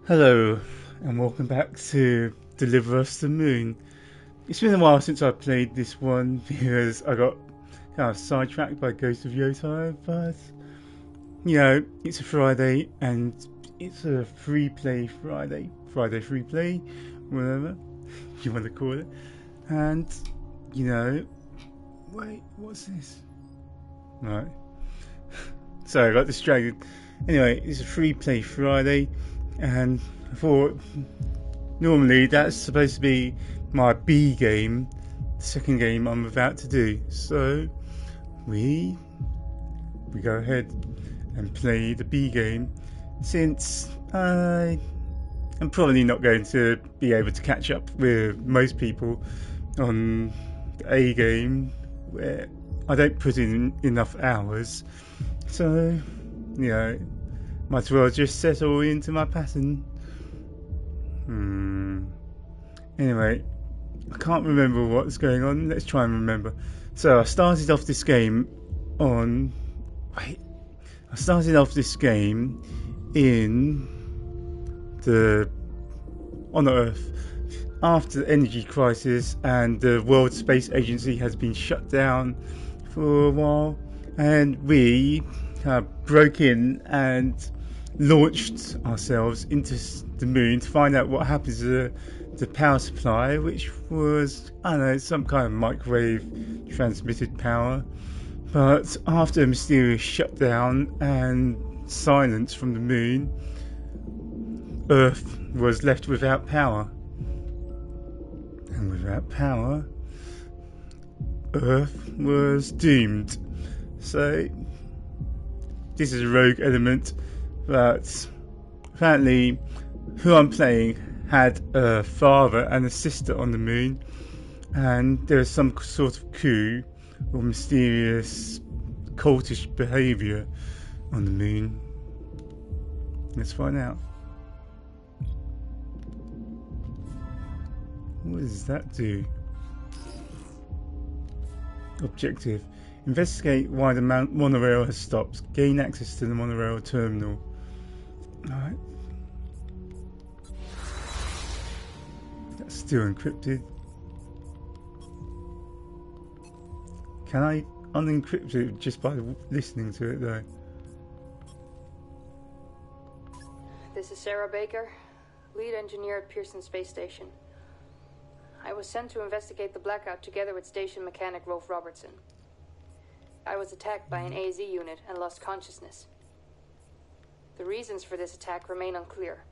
Hello, and welcome back to Deliver Us the Moon. It's been a while since I played this one because I got kind of sidetracked by Ghost of Yotai, but it's a Friday and it's a free play Friday. Friday free play, whatever you want to call it. And, wait, what's this? Right. Sorry, I got distracted. Anyway, it's a free play Friday, and I thought normally that's supposed to be my B game, the second game I'm about to do. So we go ahead and play the B game, since I'm probably not going to be able to catch up with most people on the A game, where I don't put in enough hours. So, might as well just settle into my pattern. Anyway, I can't remember what's going on. Let's try and remember. So I started off this game on on Earth after the energy crisis, and the World Space Agency has been shut down for a while, and we broke in and launched ourselves into the moon to find out what happens to the power supply, which was, I don't know, some kind of microwave transmitted power. But after a mysterious shutdown and silence from the moon, Earth was left without power. And without power, Earth was doomed. So this is a rogue element, but apparently who I'm playing had a father and a sister on the moon, and there was some sort of coup or mysterious cultish behaviour on the moon. Let's find out. What does that do? Objective: investigate why the monorail has stopped. Gain access to the monorail terminal. Alright. That's still encrypted. Can I unencrypt it just by listening to it though? This is Sarah Baker, lead engineer at Pearson Space Station. I was sent to investigate the blackout together with station mechanic Rolf Robertson. I was attacked by an AZ unit and lost consciousness. The reasons for this attack remain unclear.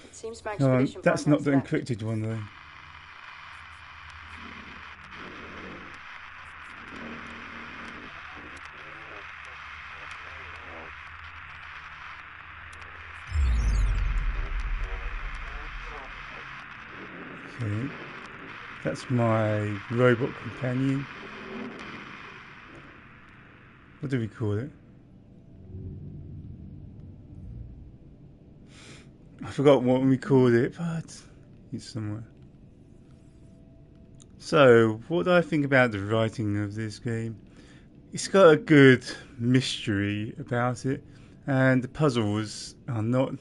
It seems my expedition that's partner not the has left. encrypted one though. Okay. That's my robot companion. What do we call it? I forgot what we called it, but it's somewhere. So, what do I think about the writing of this game? It's got a good mystery about it, and the puzzles are not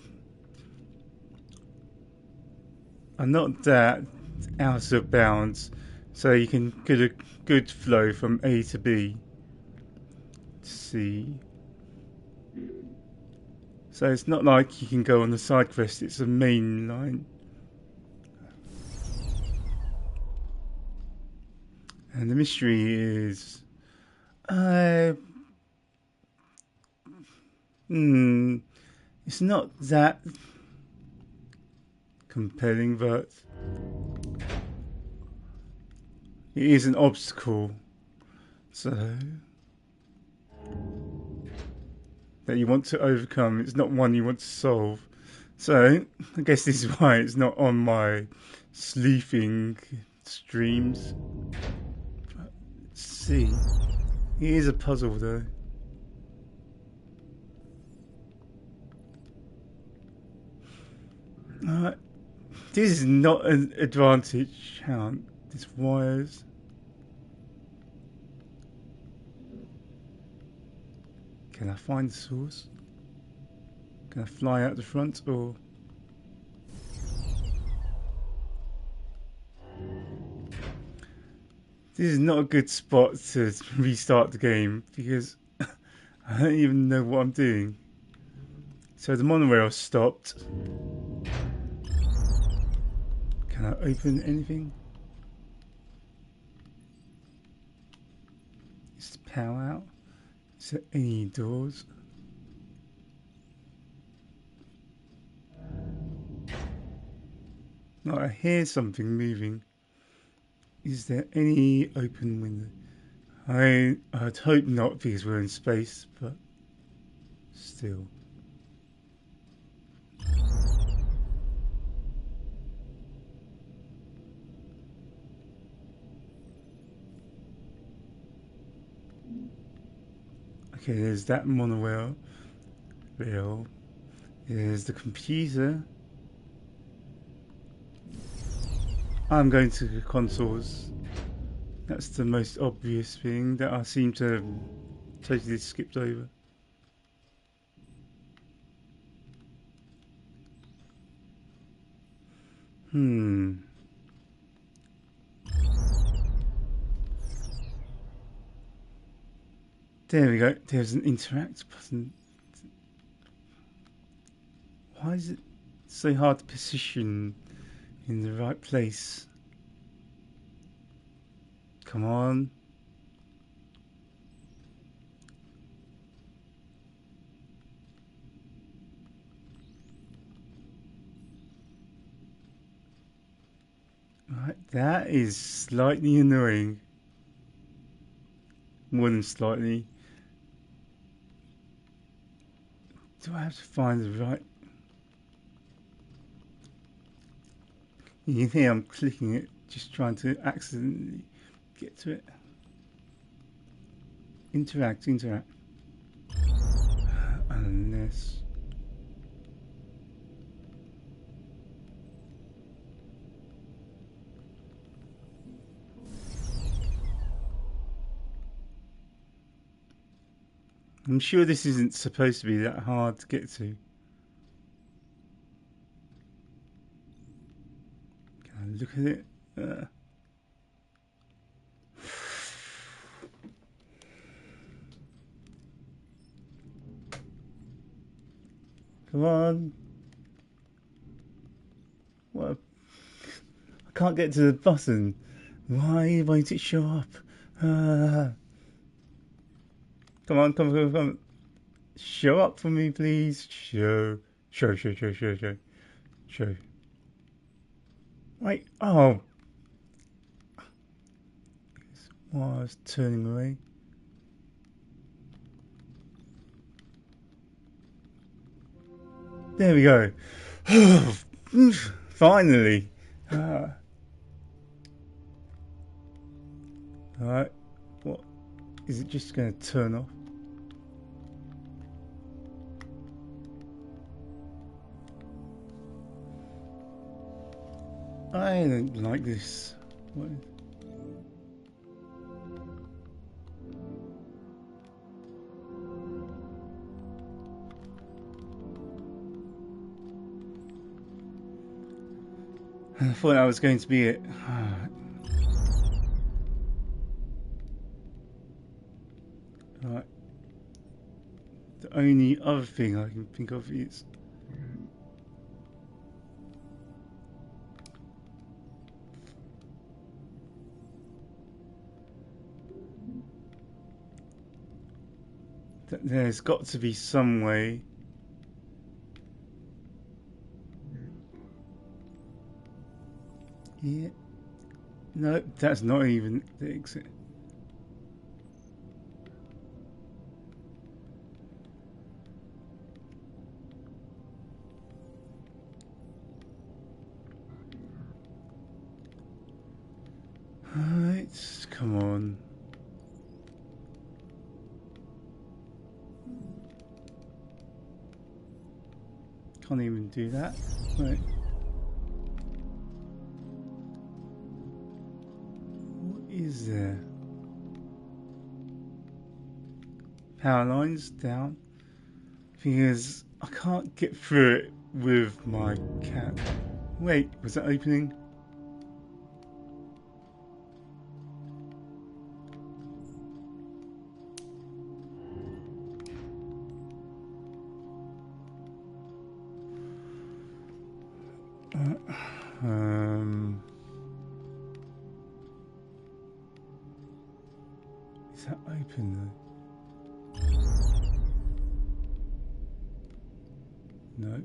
that out of bounds, so you can get a good flow from A to B to C. So it's not like you can go on the side quest, it's a main line. And the mystery is it's not that compelling, but it is an obstacle, so that you want to overcome. It's not one you want to solve. So I guess this is why it's not on my sleuthing streams. But let's see. It is a puzzle though. This is not an advantage. Hang on. These wires. Can I find the source? Can I fly out the front or This is not a good spot to restart the game because I don't even know what I'm doing. So the monorail stopped. Can I open anything? Is the power out? Is there any doors? No, I hear something moving. Is there any open window? I'd hope not because we're in space, but still. Okay, there's that monorail. There's the computer. I'm going to the consoles. That's the most obvious thing that I seem to have totally skipped over. There we go. There's an interact button. Why is it so hard to position in the right place? Come on. Right, that is slightly annoying. More than slightly. Do I have to find the right... You can hear I'm clicking it, just trying to accidentally get to it. Interact. Unless... I'm sure this isn't supposed to be that hard to get to. Can I look at it? Come on. What? I can't get to the button. Why won't it show up? Come on. Show up for me, please. Show. Wait, oh. While I was turning away. There we go. Finally. Alright. What? Is it just going to turn off? I don't like this. What? I thought that was going to be it. Right. The only other thing I can think of is that there's got to be some way yeah. No, that's not even the exit. Alright, come on. Can't even do that. Right. What is there? Power lines down. Because I can't get through it with my cat. Wait, was that opening? Is that open though? No.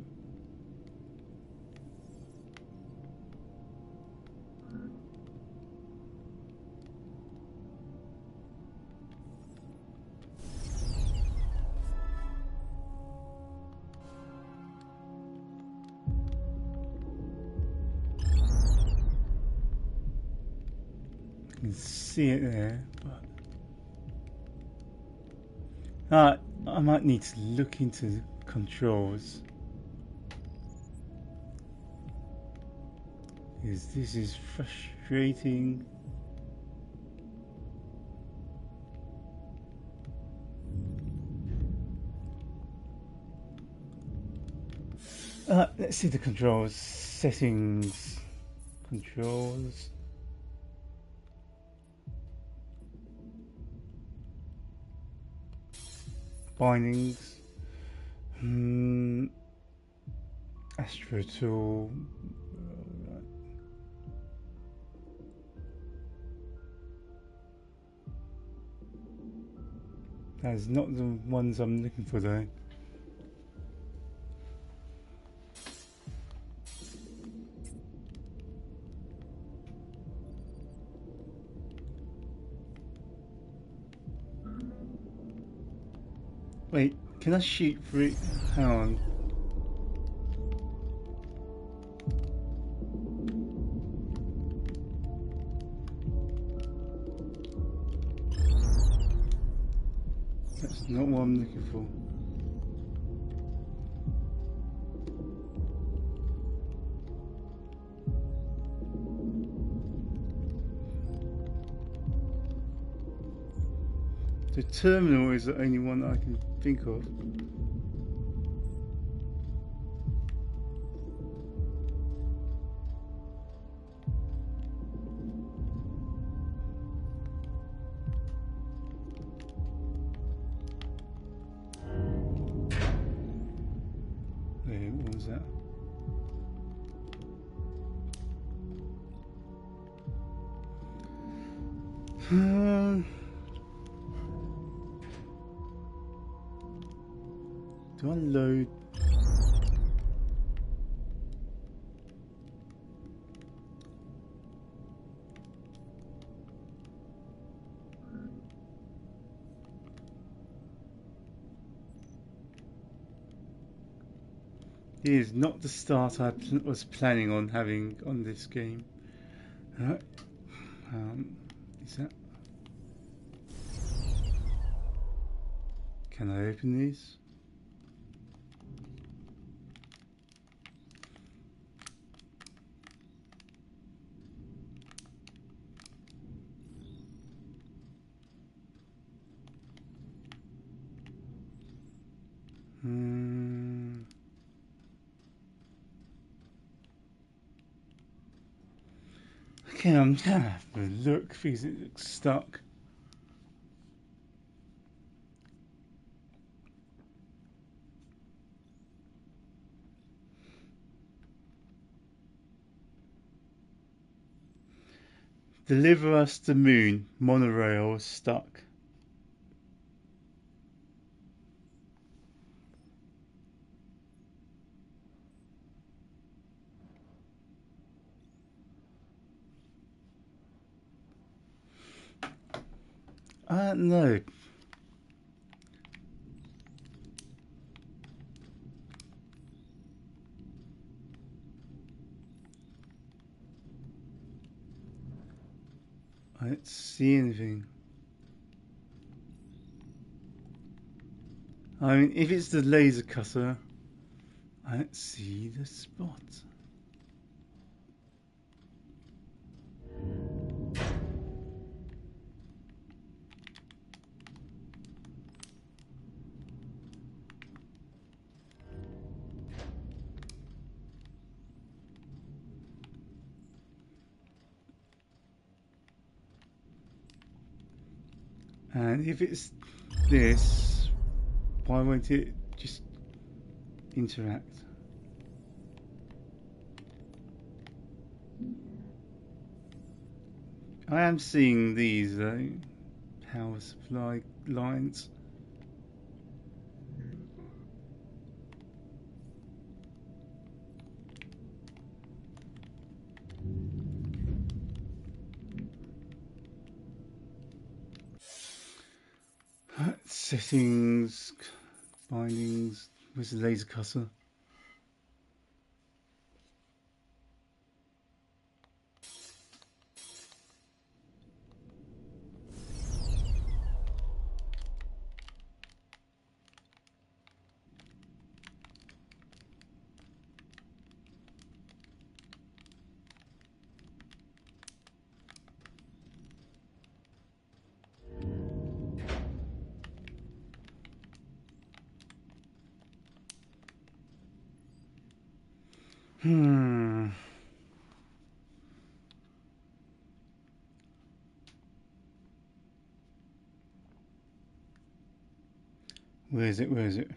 You can see it there, but I might need to look into the controls. Because this is frustrating. Let's see the controls. Settings. Controls. Bindings. Astro tool. That's not the ones I'm looking for though. Wait, can I shoot for it? Hang on. That's not what I'm looking for. The terminal is the only one I can think of. Wait, what was that? Do I load? It is not the start I was planning on having on this game. Is that? Can I open these? Okay, I'm gonna have to look because it looks stuck. Deliver us the moon. Monorail stuck. No. I don't see anything. I mean, if it's the laser cutter, I don't see the spot. And if it's this, why won't it just interact? I am seeing these though. Power supply lines. Settings, bindings. Where's the laser cutter? Where is it? Where is it?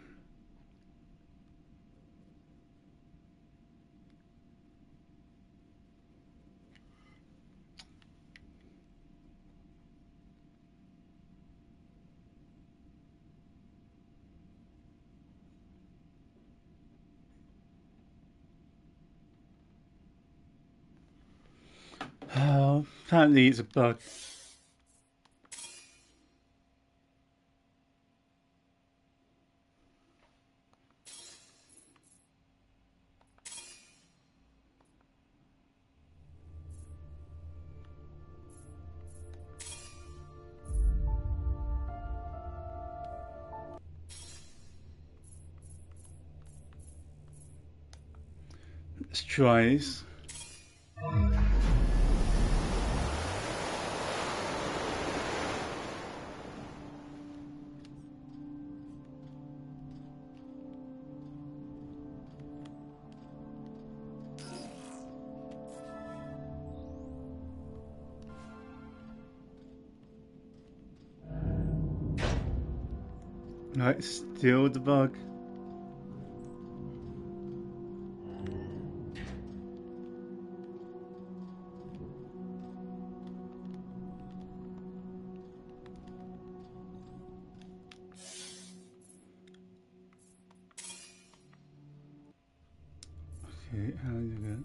Oh, apparently it's a bug. Let's try this. No, it's still the bug. Okay, how do you get?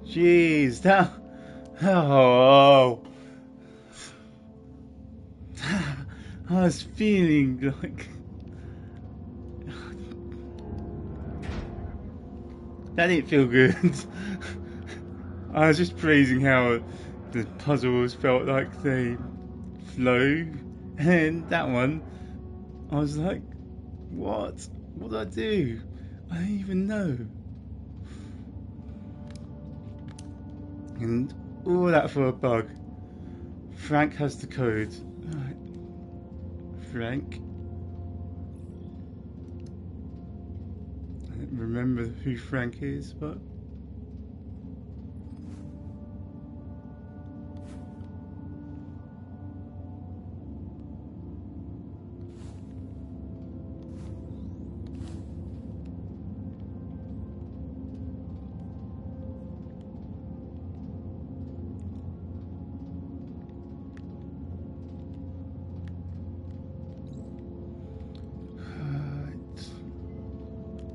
Jeez, that. Oh. I was feeling like. That didn't feel good. I was just praising how the puzzles felt like they flow, and that one, I was like, what? What did I do? I don't even know. And all that for a bug. Frank has the code. Right. Frank. I don't remember who Frank is, but.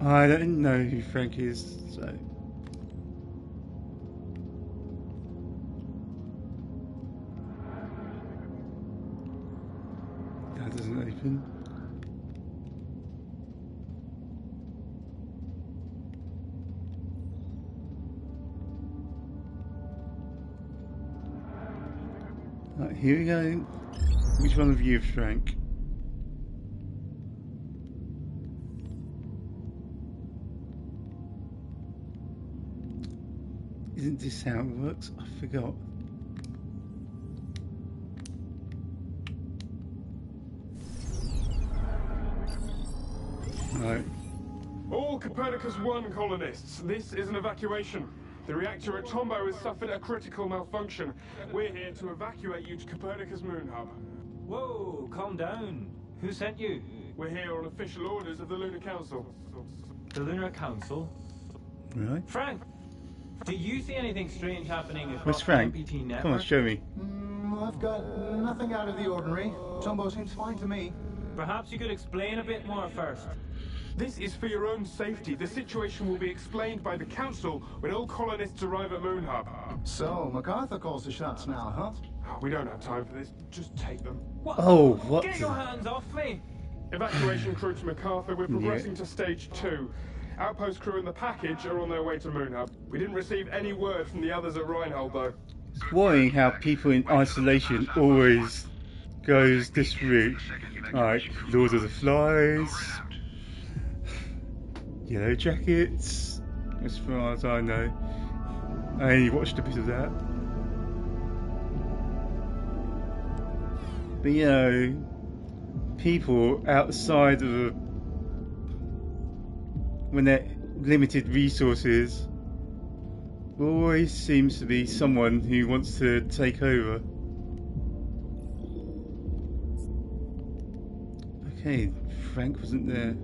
I don't know who Frank is, so. That doesn't open. Right, here we go. Which one of you is Frank? Isn't this how it works? I forgot. Right. All Copernicus 1 colonists, this is an evacuation. The reactor at Tombo has suffered a critical malfunction. We're here to evacuate you to Copernicus Moon Hub. Whoa, calm down. Who sent you? We're here on official orders of the Lunar Council. The Lunar Council? Really? Frank, do you see anything strange happening across Where's Frank? the MPT network? Come on, show me. I've got nothing out of the ordinary. Tombo seems fine to me. Perhaps you could explain a bit more first. This is for your own safety. The situation will be explained by the Council when all colonists arrive at Moon Hub. So, MacArthur calls the shots now, huh? We don't have time for this. Just take them. What? Oh, what? Get your hands off me! Evacuation crew to MacArthur. We're progressing to stage 2. Outpost crew and the package are on their way to Moon Hub. We didn't receive any word from the others at Reinhold, though. It's worrying how people in isolation always goes this route. Like Lord of the Flies, Yellow Jackets, as far as I know. I only watched a bit of that. But you know, people outside of when they're limited resources, always seems to be someone who wants to take over. Okay, Frank wasn't there.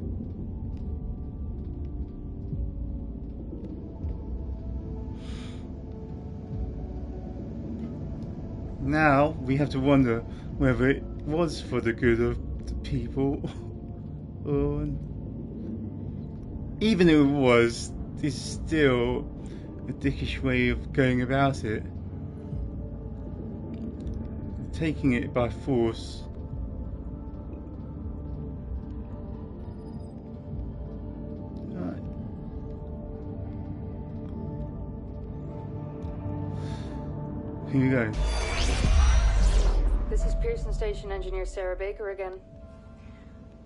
Now we have to wonder whether it was for the good of the people or even if it was, this is still a dickish way of going about it. Taking it by force. Right. Here we go. This is Pearson Station Engineer Sarah Baker again.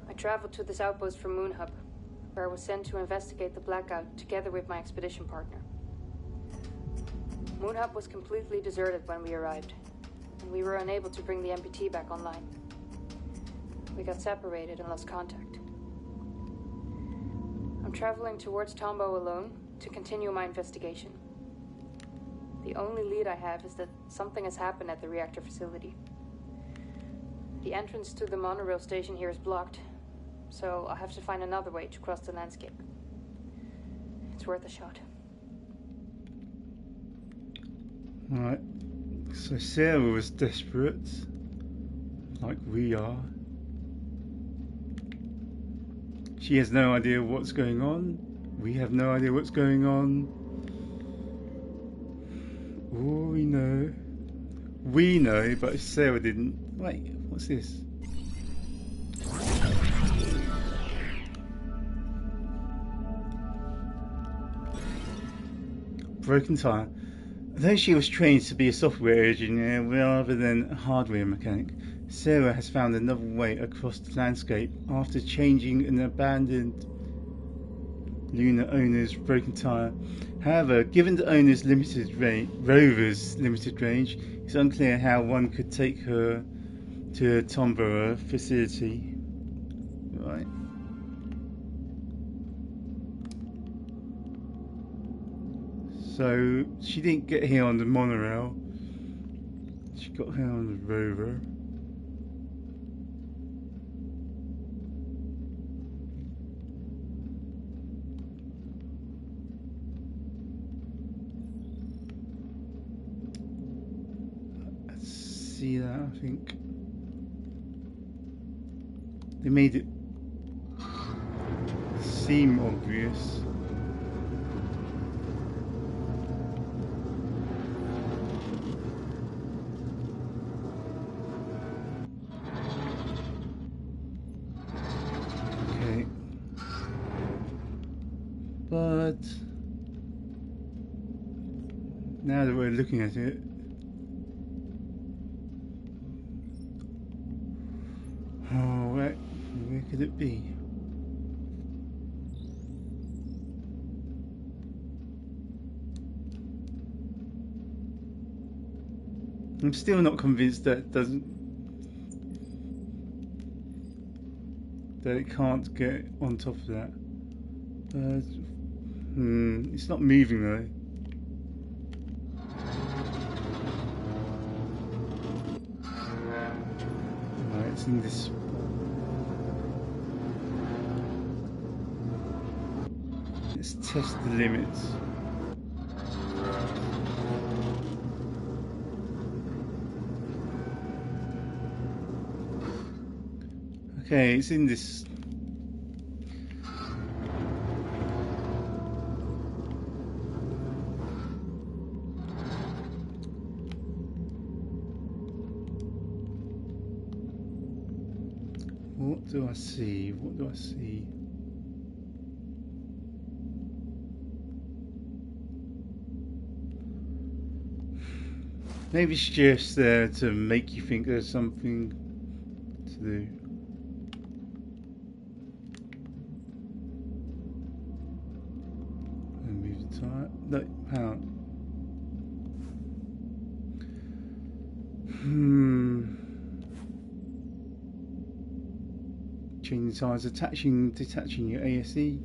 I traveled to this outpost from Moon Hub, where I was sent to investigate the blackout together with my expedition partner. Moon Hub was completely deserted when we arrived, and we were unable to bring the MPT back online. We got separated and lost contact. I'm traveling towards Tombo alone to continue my investigation. The only lead I have is that something has happened at the reactor facility. The entrance to the monorail station here is blocked, so I'll have to find another way to cross the landscape. It's worth a shot. Alright, so Sarah was desperate, like we are. She has no idea what's going on. We have no idea what's going on. All we know, but Sarah didn't. Wait, what's this? Broken tire. Though she was trained to be a software engineer rather than a hardware mechanic, Sarah has found another way across the landscape after changing an abandoned lunar owner's broken tire. However, given the owner's rover's limited range, it's unclear how one could take her to a Tombo facility. Right. So she didn't get here on the monorail. She got here on the rover. Let's see that, I think. They made it seem obvious. But now that we're looking at it, where could it be? I'm still not convinced that it can't get on top of that. It's not moving though. Right, it's in this. Let's test the limits. Okay, it's in this. What do I see? What do I see? Maybe it's just there to make you think there's something to do. And move the tire. No, hang on. Changing tires, detaching your ASE.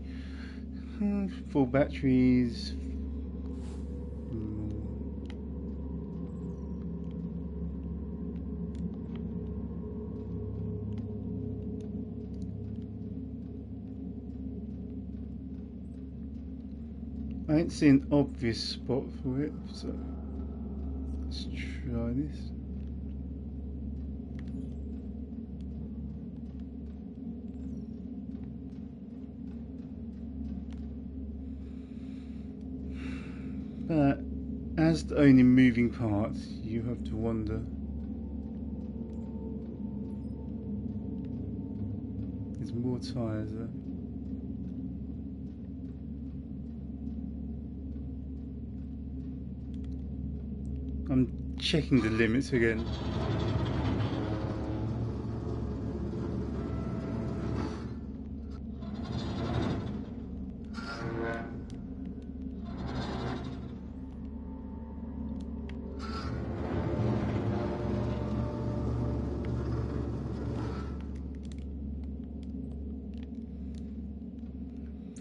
Full batteries. I don't see an obvious spot for it, so let's try this. But as the only moving part, you have to wonder. There's more tyres there. I'm checking the limits again.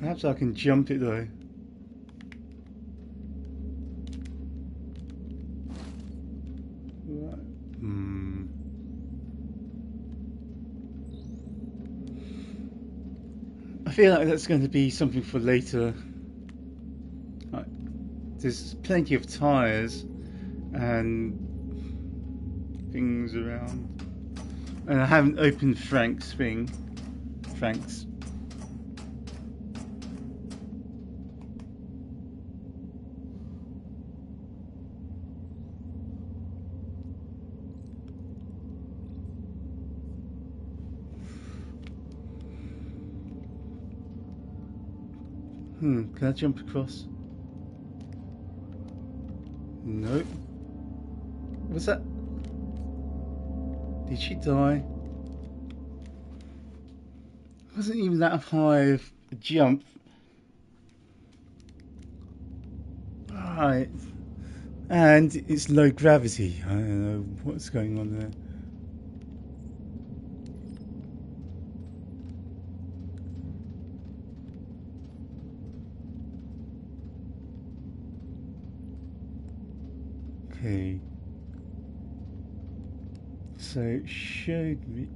Perhaps I can jump it though. I feel like that's going to be something for later. There's plenty of tyres and things around. And I haven't opened Frank's thing. Frank's. Can I jump across? Nope. What's that? Did she die? It wasn't even that high of a jump. Right. And it's low gravity. I don't know what's going on there. Okay, so it showed me.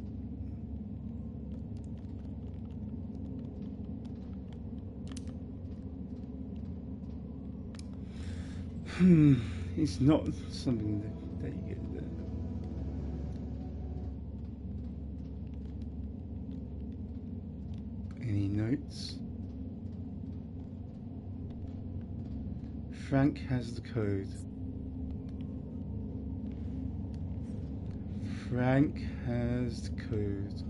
It's not something that you get there. Any notes? Frank has the code. Frank has the code.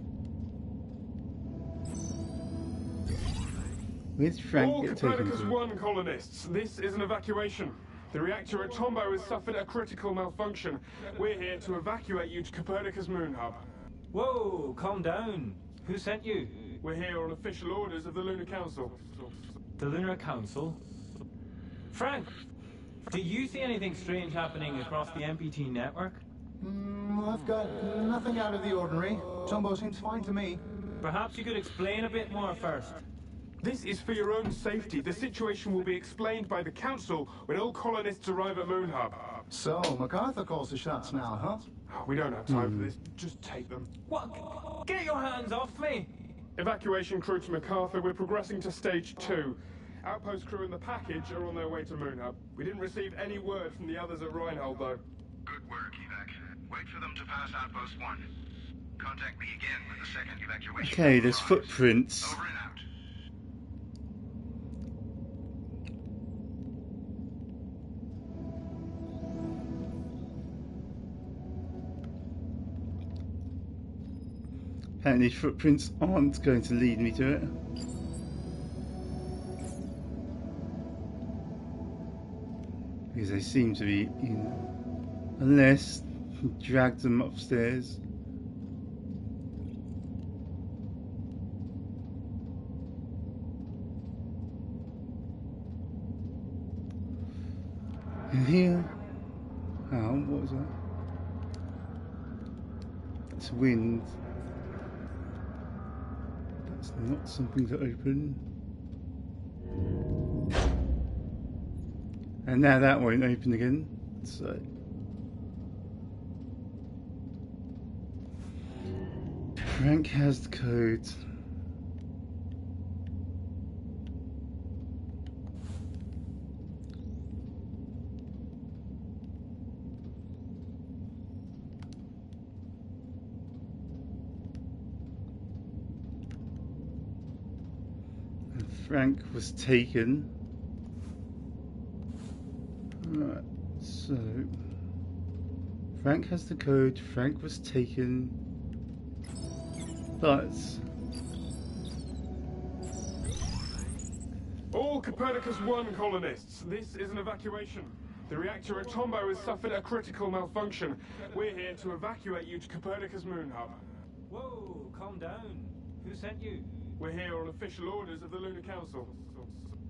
Where's Frank All get taken Copernicus to? 1 colonists, this is an evacuation. The reactor at Tombo has suffered a critical malfunction. We're here to evacuate you to Copernicus Moon Hub. Whoa, calm down. Who sent you? We're here on official orders of the Lunar Council. The Lunar Council? Frank, do you see anything strange happening across the MPT network? I've got nothing out of the ordinary. Tombo seems fine to me. Perhaps you could explain a bit more first. This is for your own safety. The situation will be explained by the Council when all colonists arrive at Moon Hub. So, MacArthur calls the shots now, huh? We don't have time for this. Just take them. What? Get your hands off me! Evacuation crew to MacArthur. We're progressing to stage 2. Outpost crew and the package are on their way to Moon Hub. We didn't receive any word from the others at Reinhold, though. Good work, Evac. Wait for them to pass Outpost 1. Contact me again with the second evacuation. Okay, there's footprints. Over and out. Apparently these footprints aren't going to lead me to it. Because they seem to be in... Unless he dragged them upstairs. And here... Oh, what was that? It's wind. That's not something to open. And now that won't open again. So Frank has the code. And Frank was taken. Right, so Frank has the code, Frank was taken, but All Copernicus 1 colonists, this is an evacuation. The reactor at Tombow has suffered a critical malfunction. We're here to evacuate you to Copernicus Moon Hub. Whoa, calm down. Who sent you? We're here on official orders of the Lunar Council.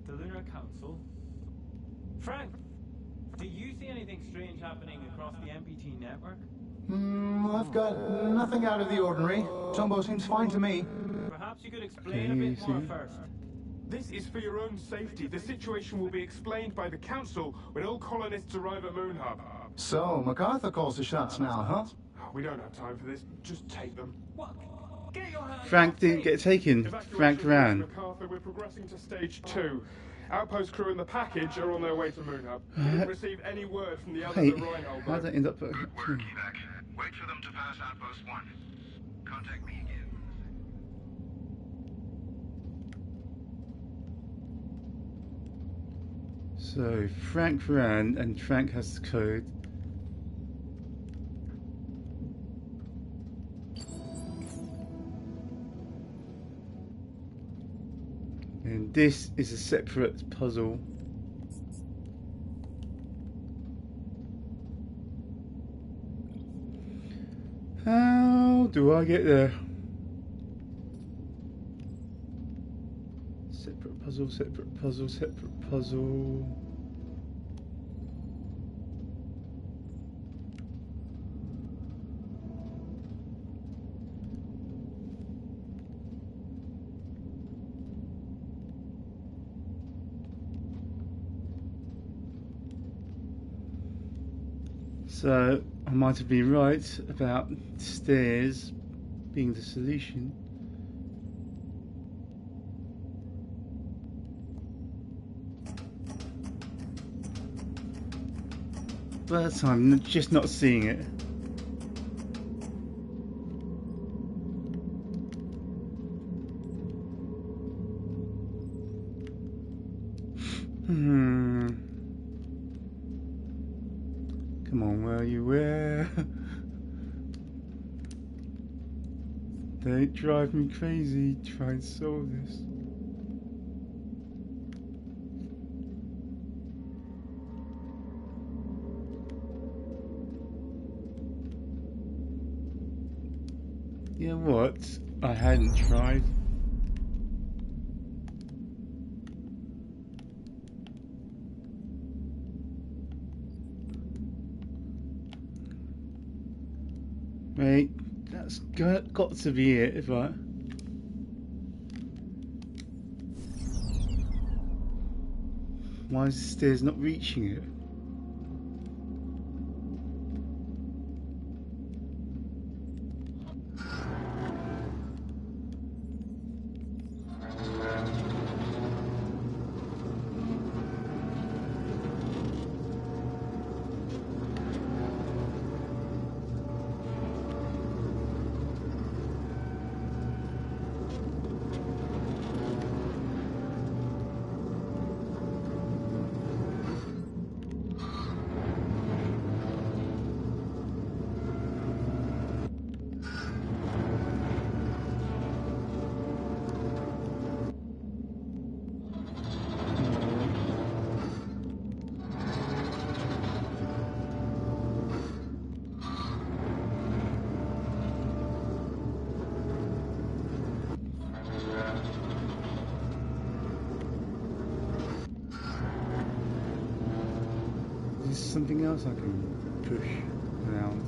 The Lunar Council? Frank, do you see anything strange happening across the MPT network? I've got nothing out of the ordinary. Tombo seems fine to me. Perhaps you could explain a bit more first. This is for your own safety. The situation will be explained by the Council when all colonists arrive at Moon Hub. So, MacArthur calls the shots now, huh? We don't have time for this. Just take them. What? Get your hands Frank off didn't me. get taken. Evacuation Frank crew ran. to MacArthur. We're progressing to stage 2. Outpost crew and the package are on their way to Moon Hub. We didn't receive any word from the others Wait, at Reinhold, how though. did I end up Good work, Evac. Wait for them to pass Outpost 1. Contact me again. So Frank ran and Frank has the code. And this is a separate puzzle. How do I get there? Separate puzzle, separate puzzle, separate puzzle. So I might have been right about stairs being the solution. But I'm just not seeing it. Come on, where are you? Where? Don't drive me crazy. Try and solve this. Yeah, what? I hadn't tried. Wait, that's got to be it, if I... Why is the stairs not reaching it? Is there something else I can push around?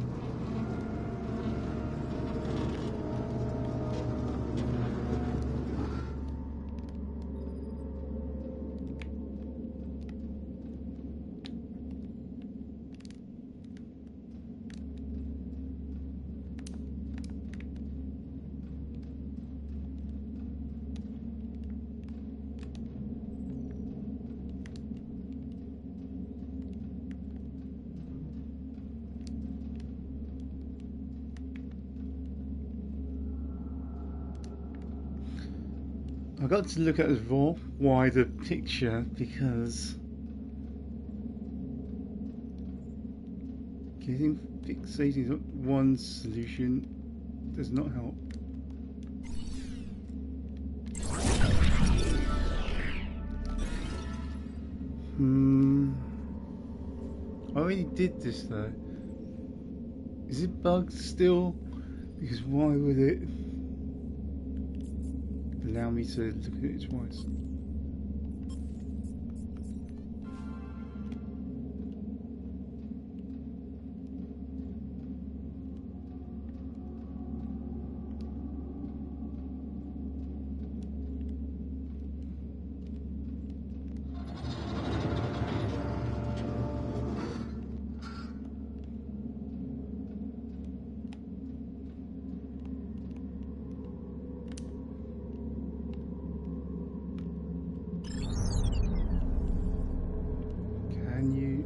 I got to look at the wider picture because getting fixated on one solution does not help. I already did this though. Is it bugged still? Because why would it allow me to look at it twice? Can you?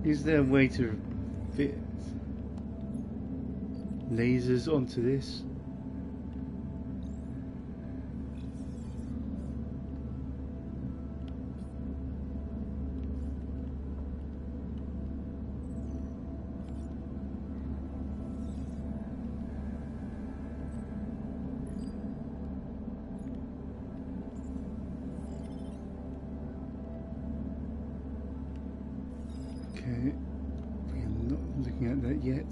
Is there a way to fit lasers onto this? Okay, we are not looking at that yet.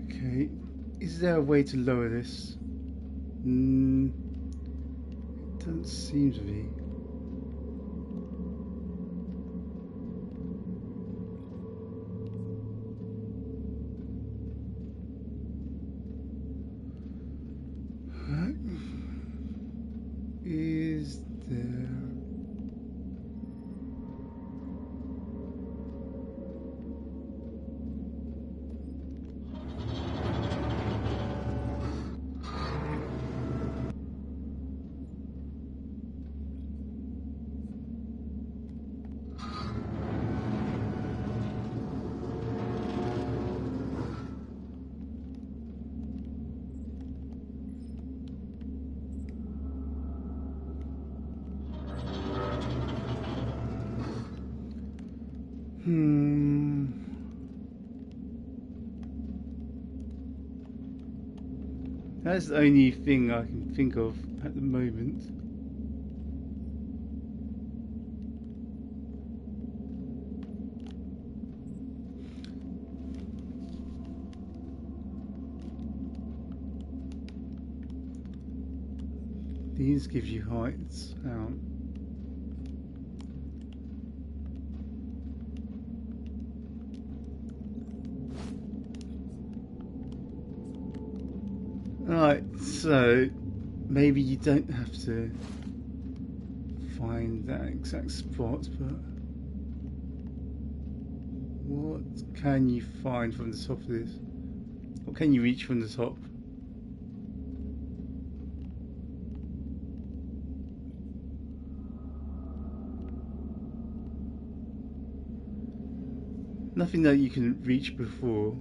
Okay, is there a way to lower this? It doesn't seem to be. Is there? That's the only thing I can think of at the moment. These give you heights out. Right, so maybe you don't have to find that exact spot, but what can you find from the top of this? What can you reach from the top? Nothing that you can reach before.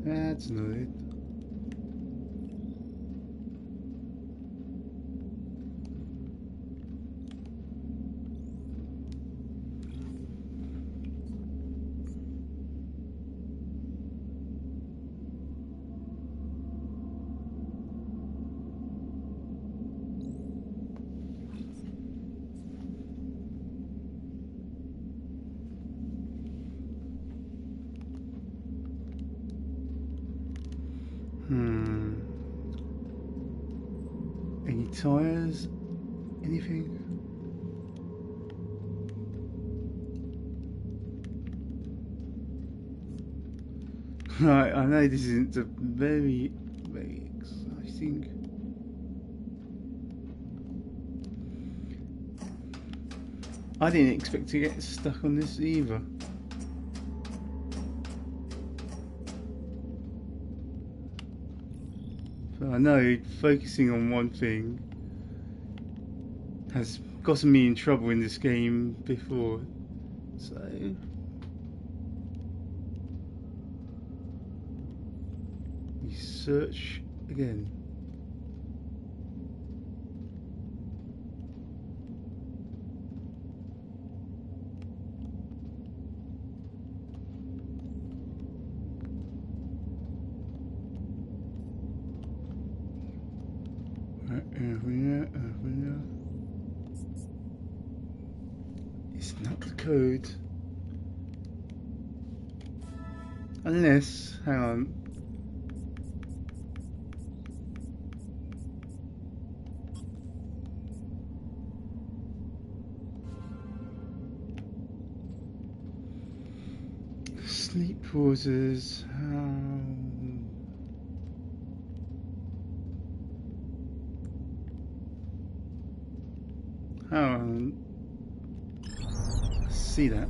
That's not it. Any tires? Anything? Right, I know this isn't a very exciting. I didn't expect to get stuck on this either. But I know focusing on one thing has gotten me in trouble in this game before, so we search again. It's not the code. Unless, hang on. Sleep pauses. See that.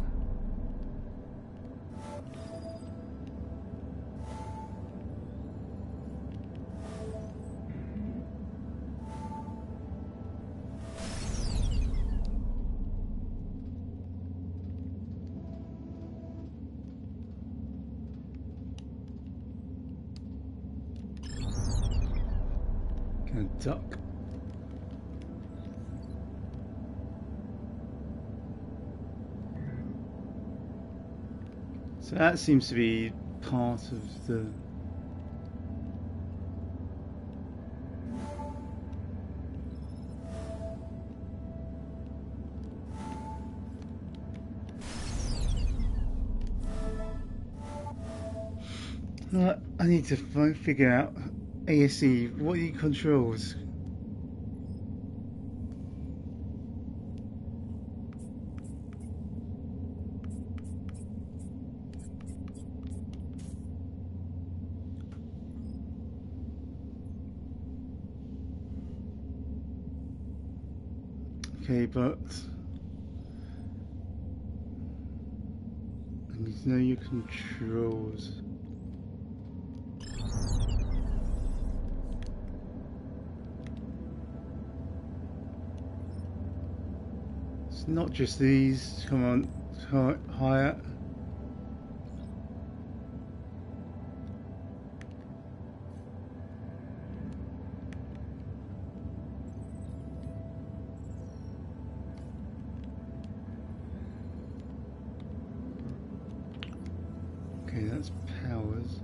Gonna duck. So that seems to be part of the I need to figure out ASE, what are your controls? Okay, but I need to know your controls. It's not just these. Come on, higher. Okay, that's powers.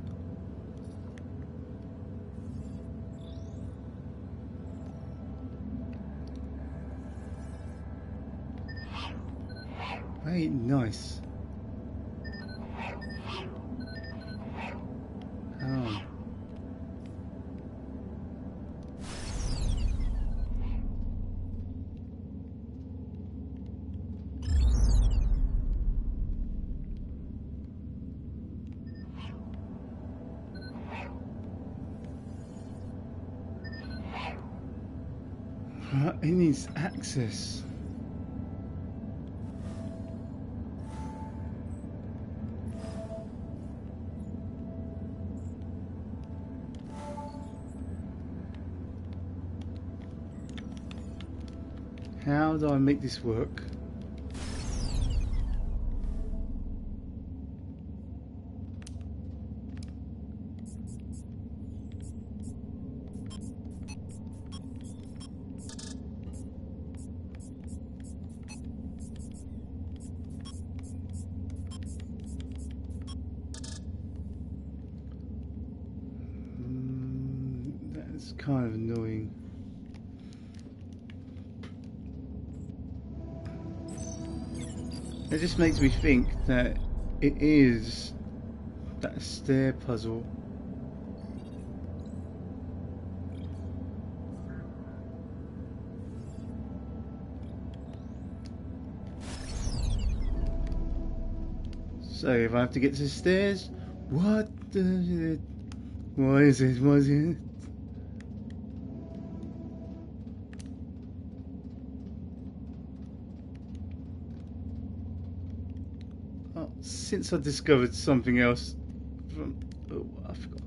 Very nice. Oh. It needs access. How do I make this work? That's kind of annoying. It just makes me think that it is that stair puzzle. So if I have to get to the stairs, what is it? What is it? What is it? Oh, since I discovered something else from... Oh, I forgot.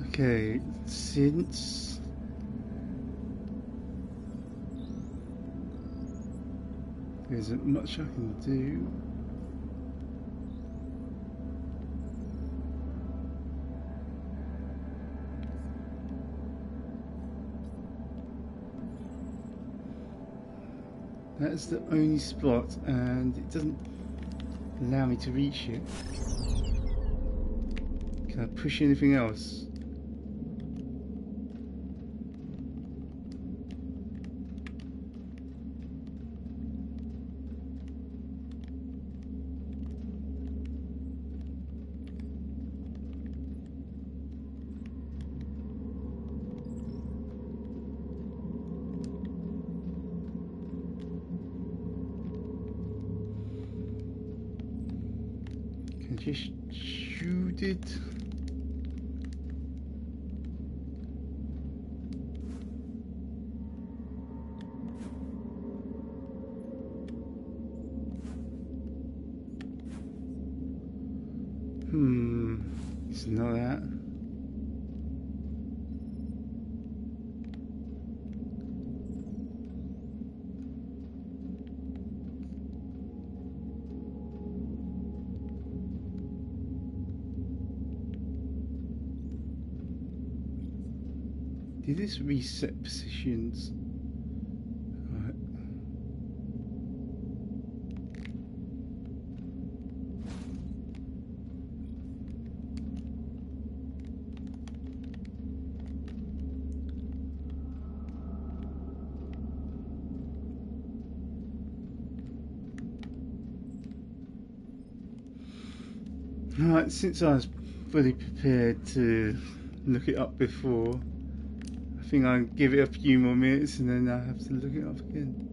Okay, since there isn't much I can do, that's the only spot, and it doesn't allow me to reach it. Can I push anything else? Can I just shoot it? It's not that. Did this reset positions? Right. Right, since I was fully prepared to look it up before, I think I'll give it a few more minutes and then I'll have to look it up again.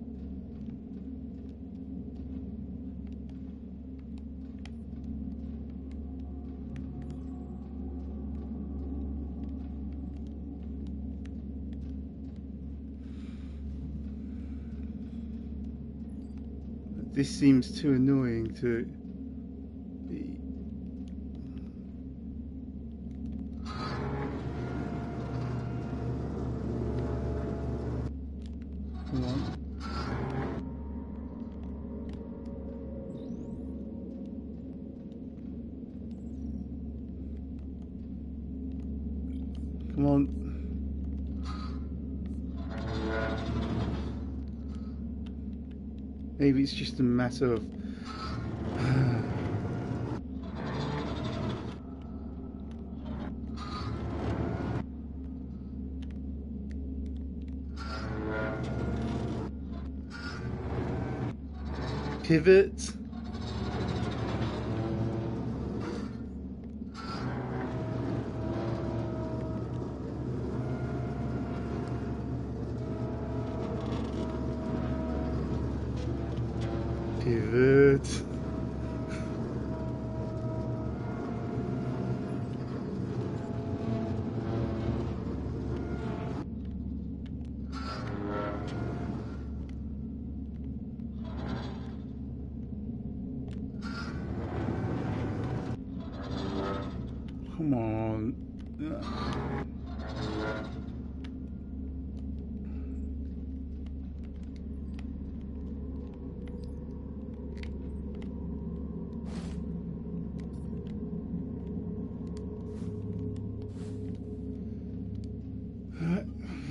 This seems too annoying to be. Come on. Come on. Maybe it's just a matter of pivot. Pivot. Come on.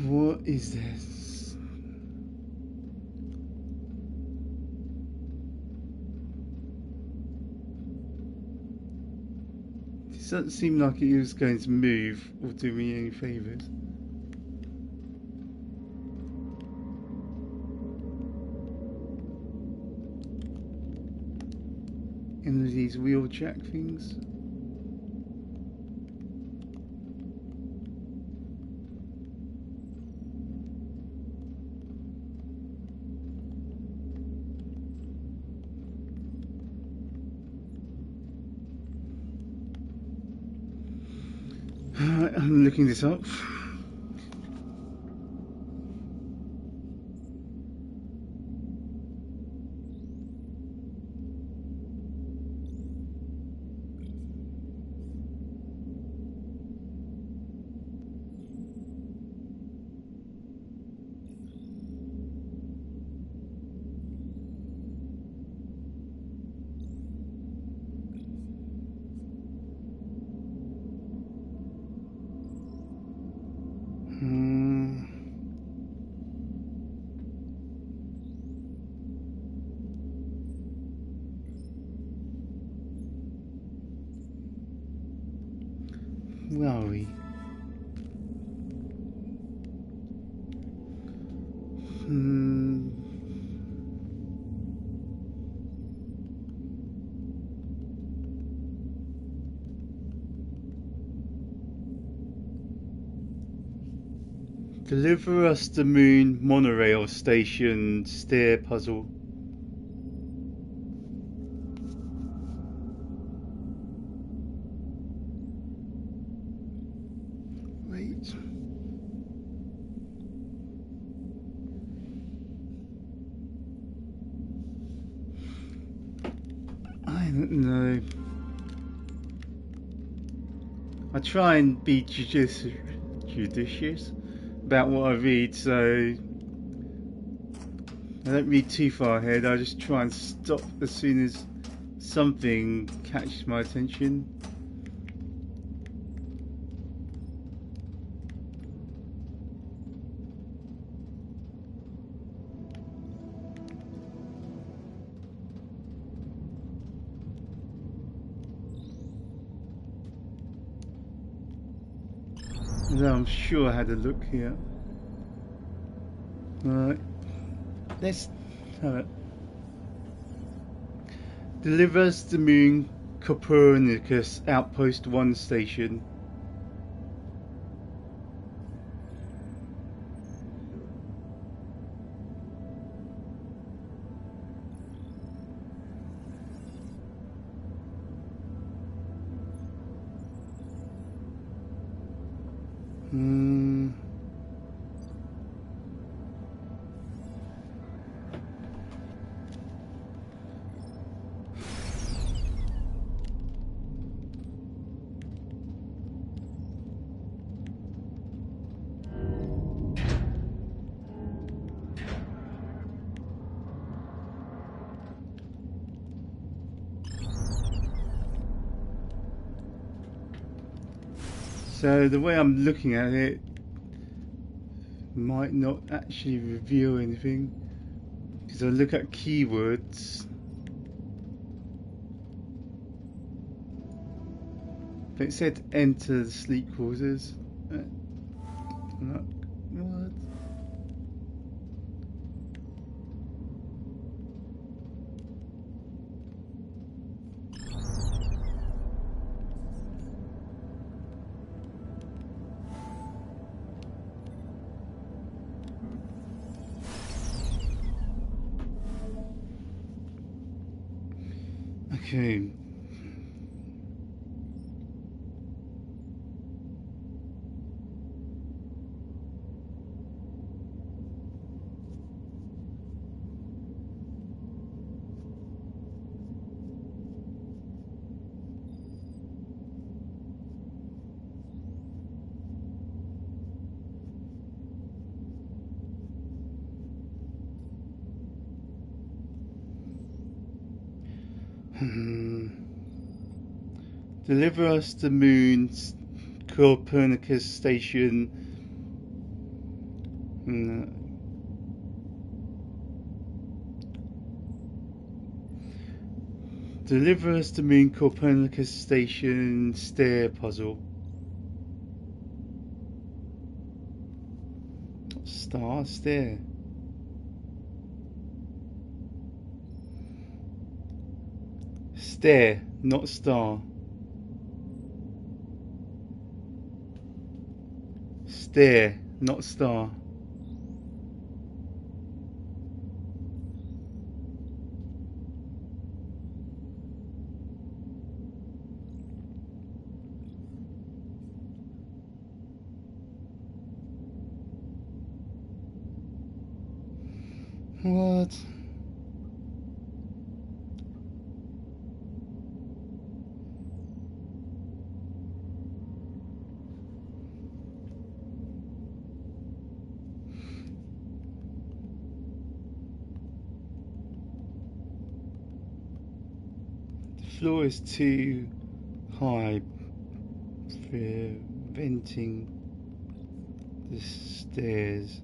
What is this? This doesn't seem like it was going to move or do me any favours. Any of these wheel jack things? I'm looking this up. Where are we? Deliver us the moon monorail station stair puzzle. Wait. I don't know. I try and be judicious about what I read, so I don't read too far ahead. I just try and stop as soon as something catches my attention. No, I'm sure I had a look here. Right, let's have it. Deliver us the moon Copernicus Outpost 1 station. So the way I'm looking at it might not actually reveal anything, because I look at keywords, but it said enter the sleep quarters. What? Okay. Deliver us the moon's Copernicus station. Deliver us the moon Copernicus station stair puzzle. Star stair. Stair, not star. Stair, not star. What? The floor is too high, preventing the stairs.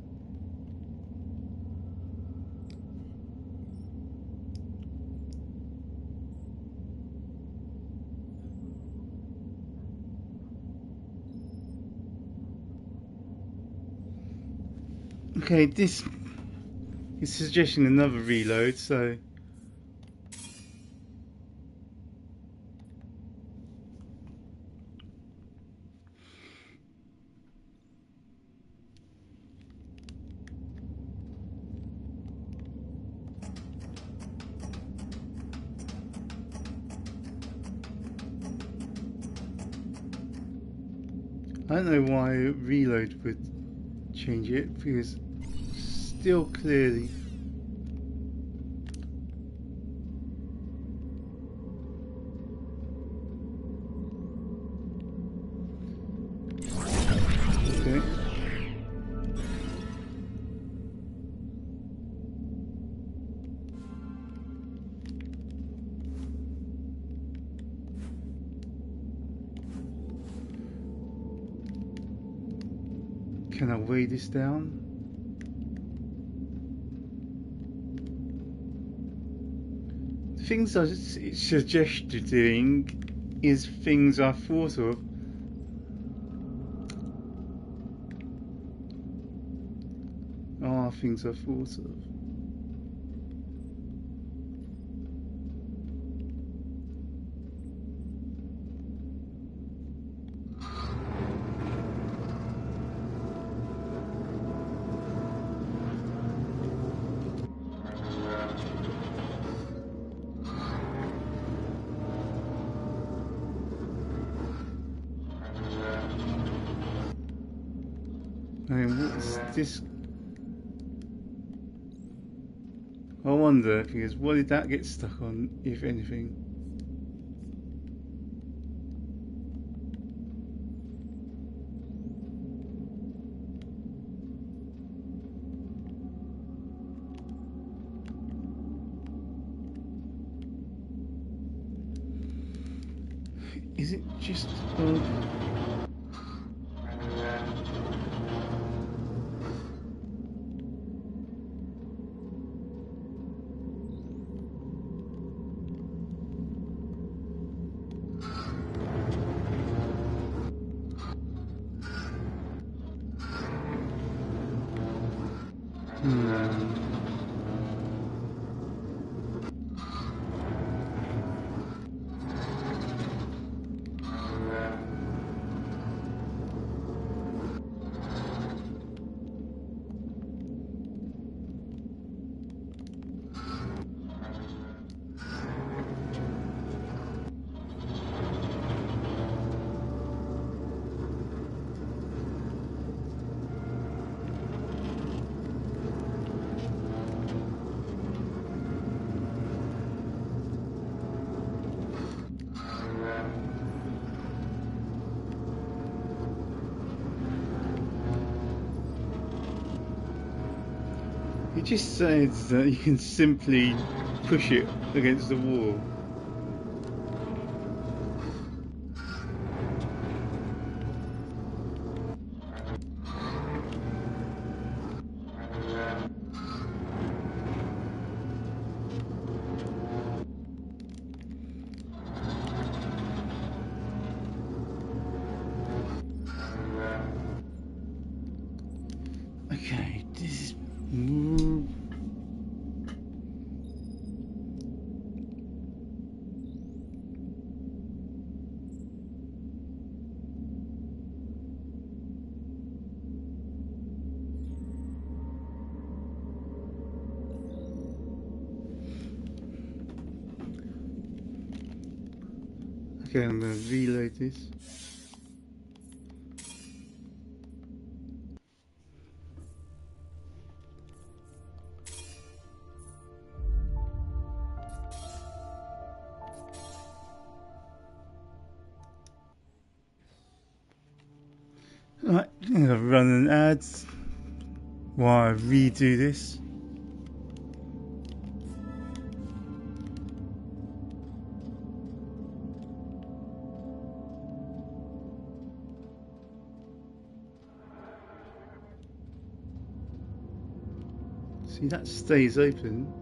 Okay, this is suggesting another reload, so I don't know why reload would change it, because still clearly okay. Can I weigh this down? Things I suggested doing is things I thought of. Things I thought of. I mean, what's this? I wonder, because what did that get stuck on, if anything? Is it just... It just says that you can simply push it against the wall. Okay, this is... Okay, I'm going to reload this. Right, I'm going to run an ad while I redo this. See, that stays open.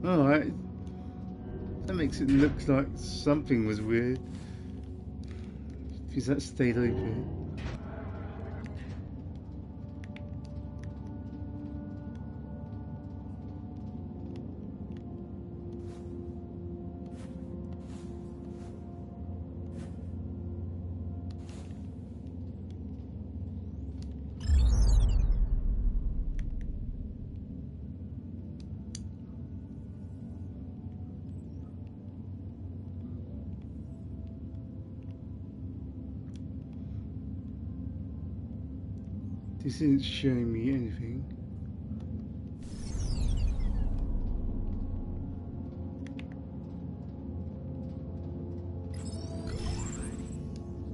Alright. That makes it look like something was weird. Because that stayed open. This isn't showing me anything.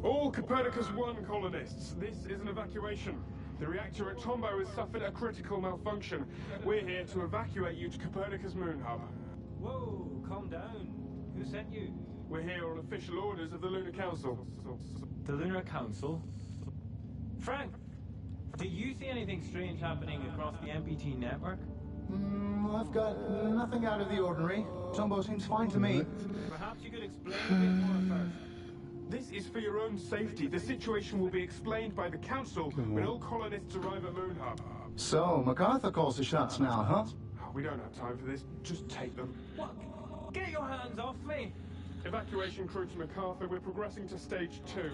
All Copernicus 1 colonists, this is an evacuation. The reactor at Tombow has suffered a critical malfunction. We're here to evacuate you to Copernicus Moon Hub. Whoa, calm down. Who sent you? We're here on official orders of the Lunar Council. The Lunar Council? Frank, do you see anything strange happening across the MPT network? I've got nothing out of the ordinary. Tombow seems fine to me. Perhaps you could explain a bit more first. This is for your own safety. The situation will be explained by the Council when all colonists arrive at Moon Hub. So, MacArthur calls the shots now, huh? We don't have time for this. Just take them. What? Get your hands off me! Evacuation crew to MacArthur. We're progressing to stage 2.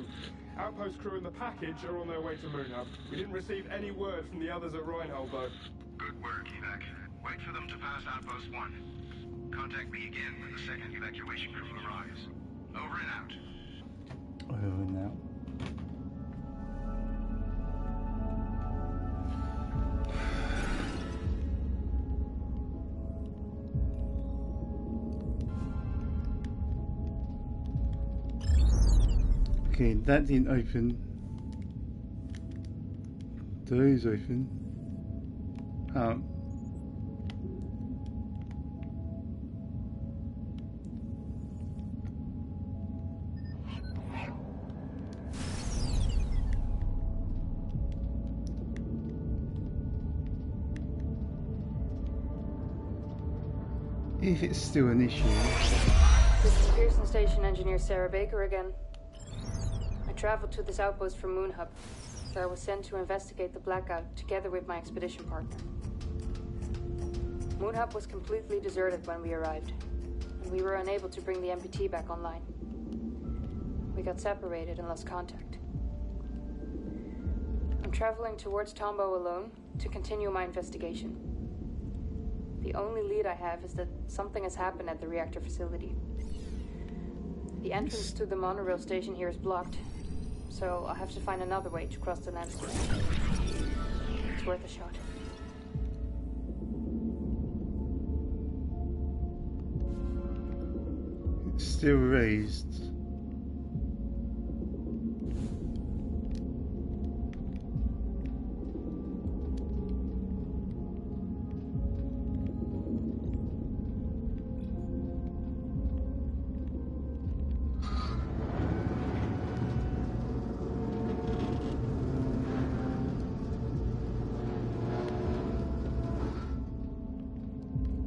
Outpost crew and the package are on their way to Moon Hub. We didn't receive any word from the others at Reinhold, though. Good work, Evac. Wait for them to pass Outpost 1. Contact me again when the second evacuation crew arrives. Over and out. Over and out. Okay, that didn't open. Those open. Oh. If it's still an issue. This is Pearson Station engineer Sarah Baker again. I traveled to this outpost from Moon Hub, where I was sent to investigate the blackout together with my expedition partner. Moon Hub was completely deserted when we arrived, and we were unable to bring the MPT back online. We got separated and lost contact. I'm traveling towards Tombow alone to continue my investigation. The only lead I have is that something has happened at the reactor facility. The entrance to the monorail station here is blocked, so I'll have to find another way to cross the landscape. It's worth a shot. It's still raised.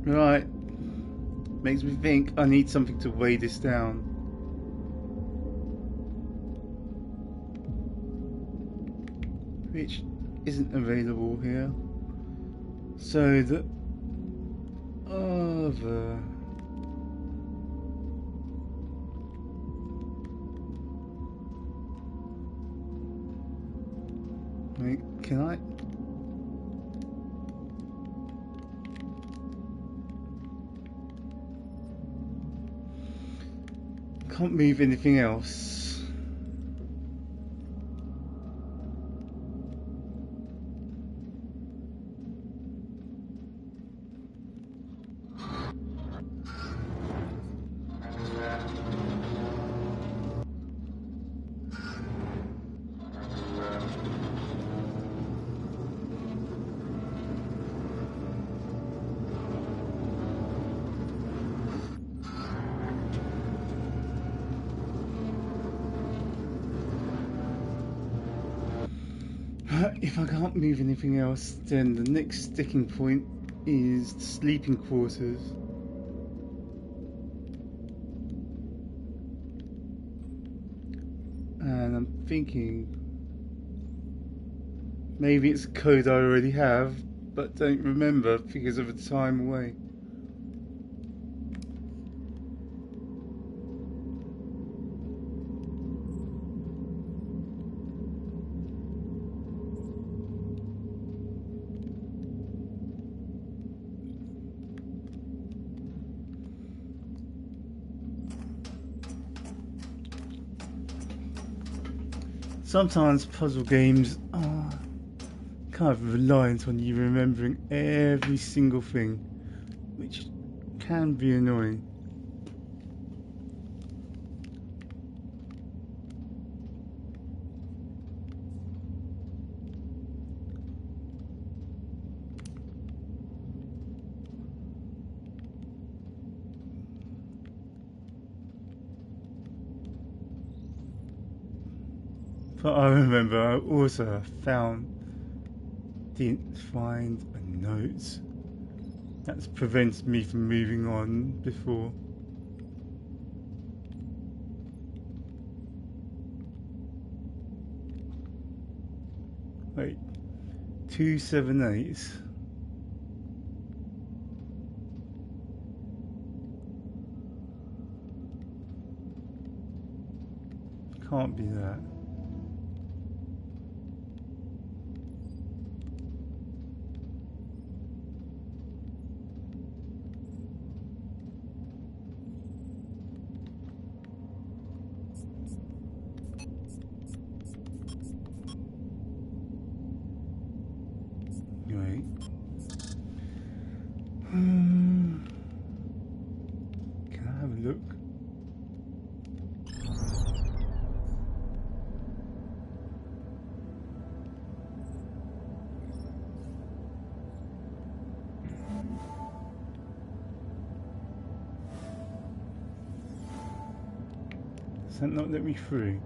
Right. Makes me think I need something to weigh this down. Which isn't available here. So the other... Wait, can I... Can't move anything else. If I can't move anything else, then the next sticking point is the sleeping quarters. And I'm thinking maybe it's a code I already have, but don't remember because of the time away. Sometimes puzzle games are kind of reliant on you remembering every single thing, which can be annoying. But I remember I also didn't find a note. That's prevented me from moving on before. Wait, 278. Can't be that. Anyway. Can I have a look? Does that not let me through?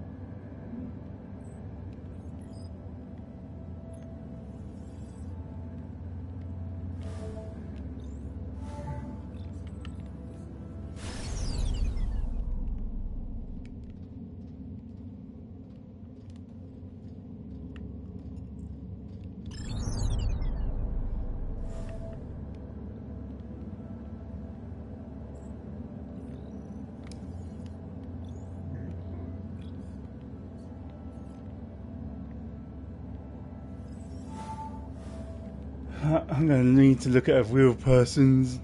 I'm going to need to look at a real person's.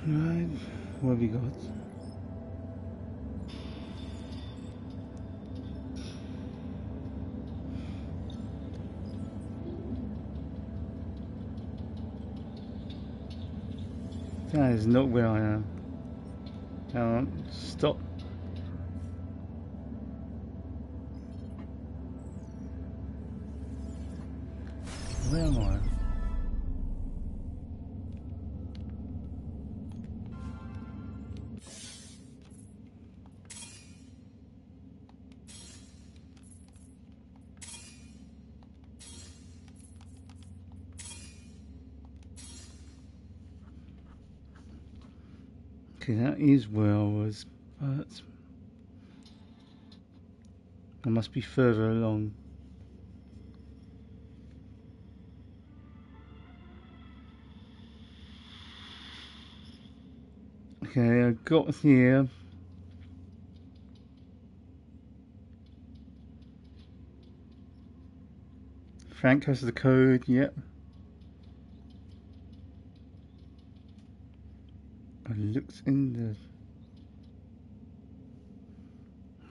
Right, what have we got? That is not where I am. Hang on, stop. Where am I? Okay, that is where I was, but I must be further along. Okay, I got here. Frank has the code, yep. I looked in the...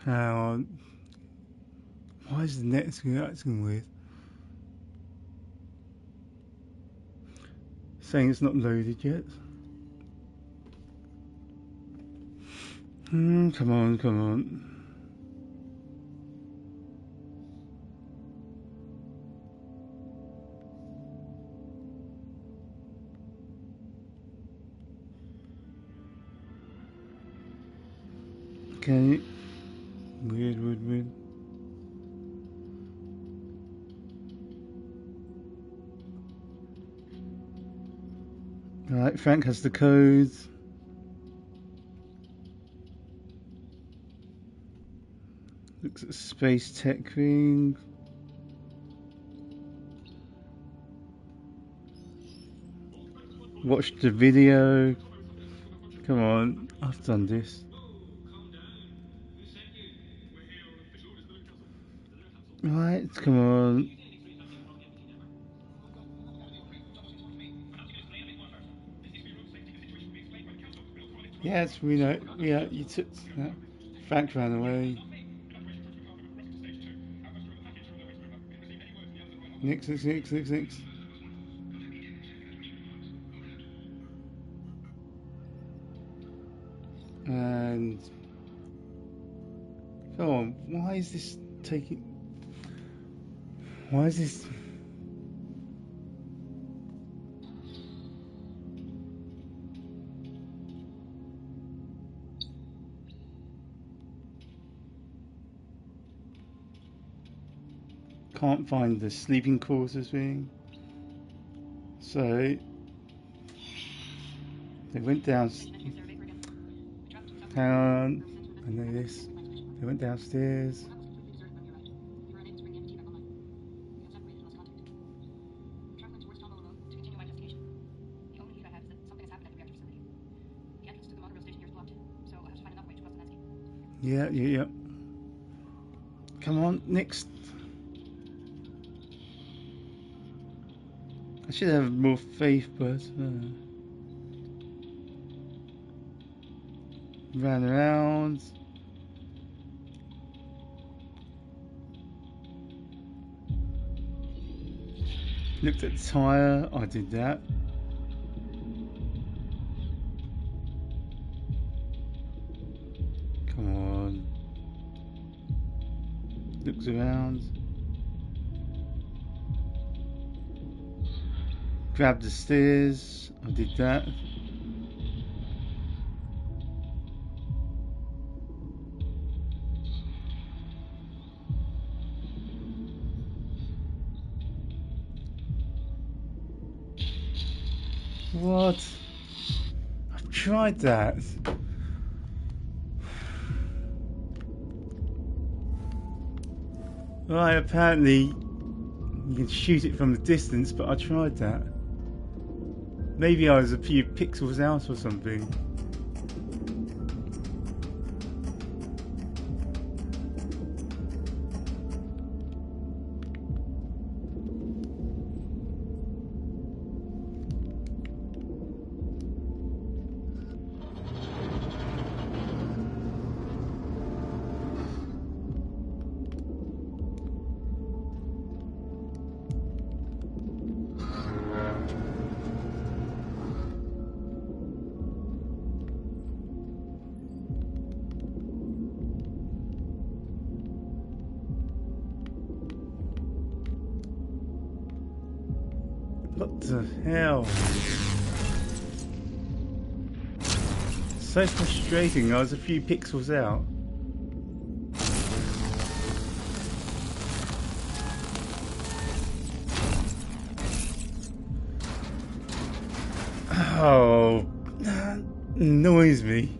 Hang on. Why is the net acting weird? Saying it's not loaded yet. Come on, come on. Okay. Weird. Alright, Frank has the codes. Looks at space tech thing. Watch the video. Come on, I've done this. Right, come on. Yes, we know. Yeah, you took that. Frank ran away. Next. And come on, why is this taking? Why is this? Can't find the sleeping quarters thing. So they went down. Hang on, I know this. They went downstairs. Yeah. Come on, next. I should have more faith, but ran around. Looked at the tyre. I did that. Come on. Looks around. Grab the stairs. I did that. What? I've tried that. Right, apparently you can shoot it from the distance, but I tried that. Maybe I was a few pixels out or something. What the hell? So frustrating, I was a few pixels out. Oh, that annoys me.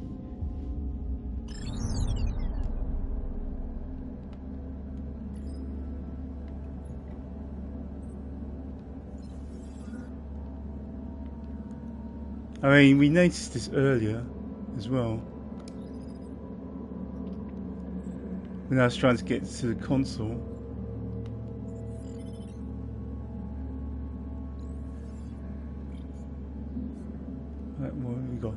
I mean, we noticed this earlier as well. When I was trying to get to the console. Right, what have we got?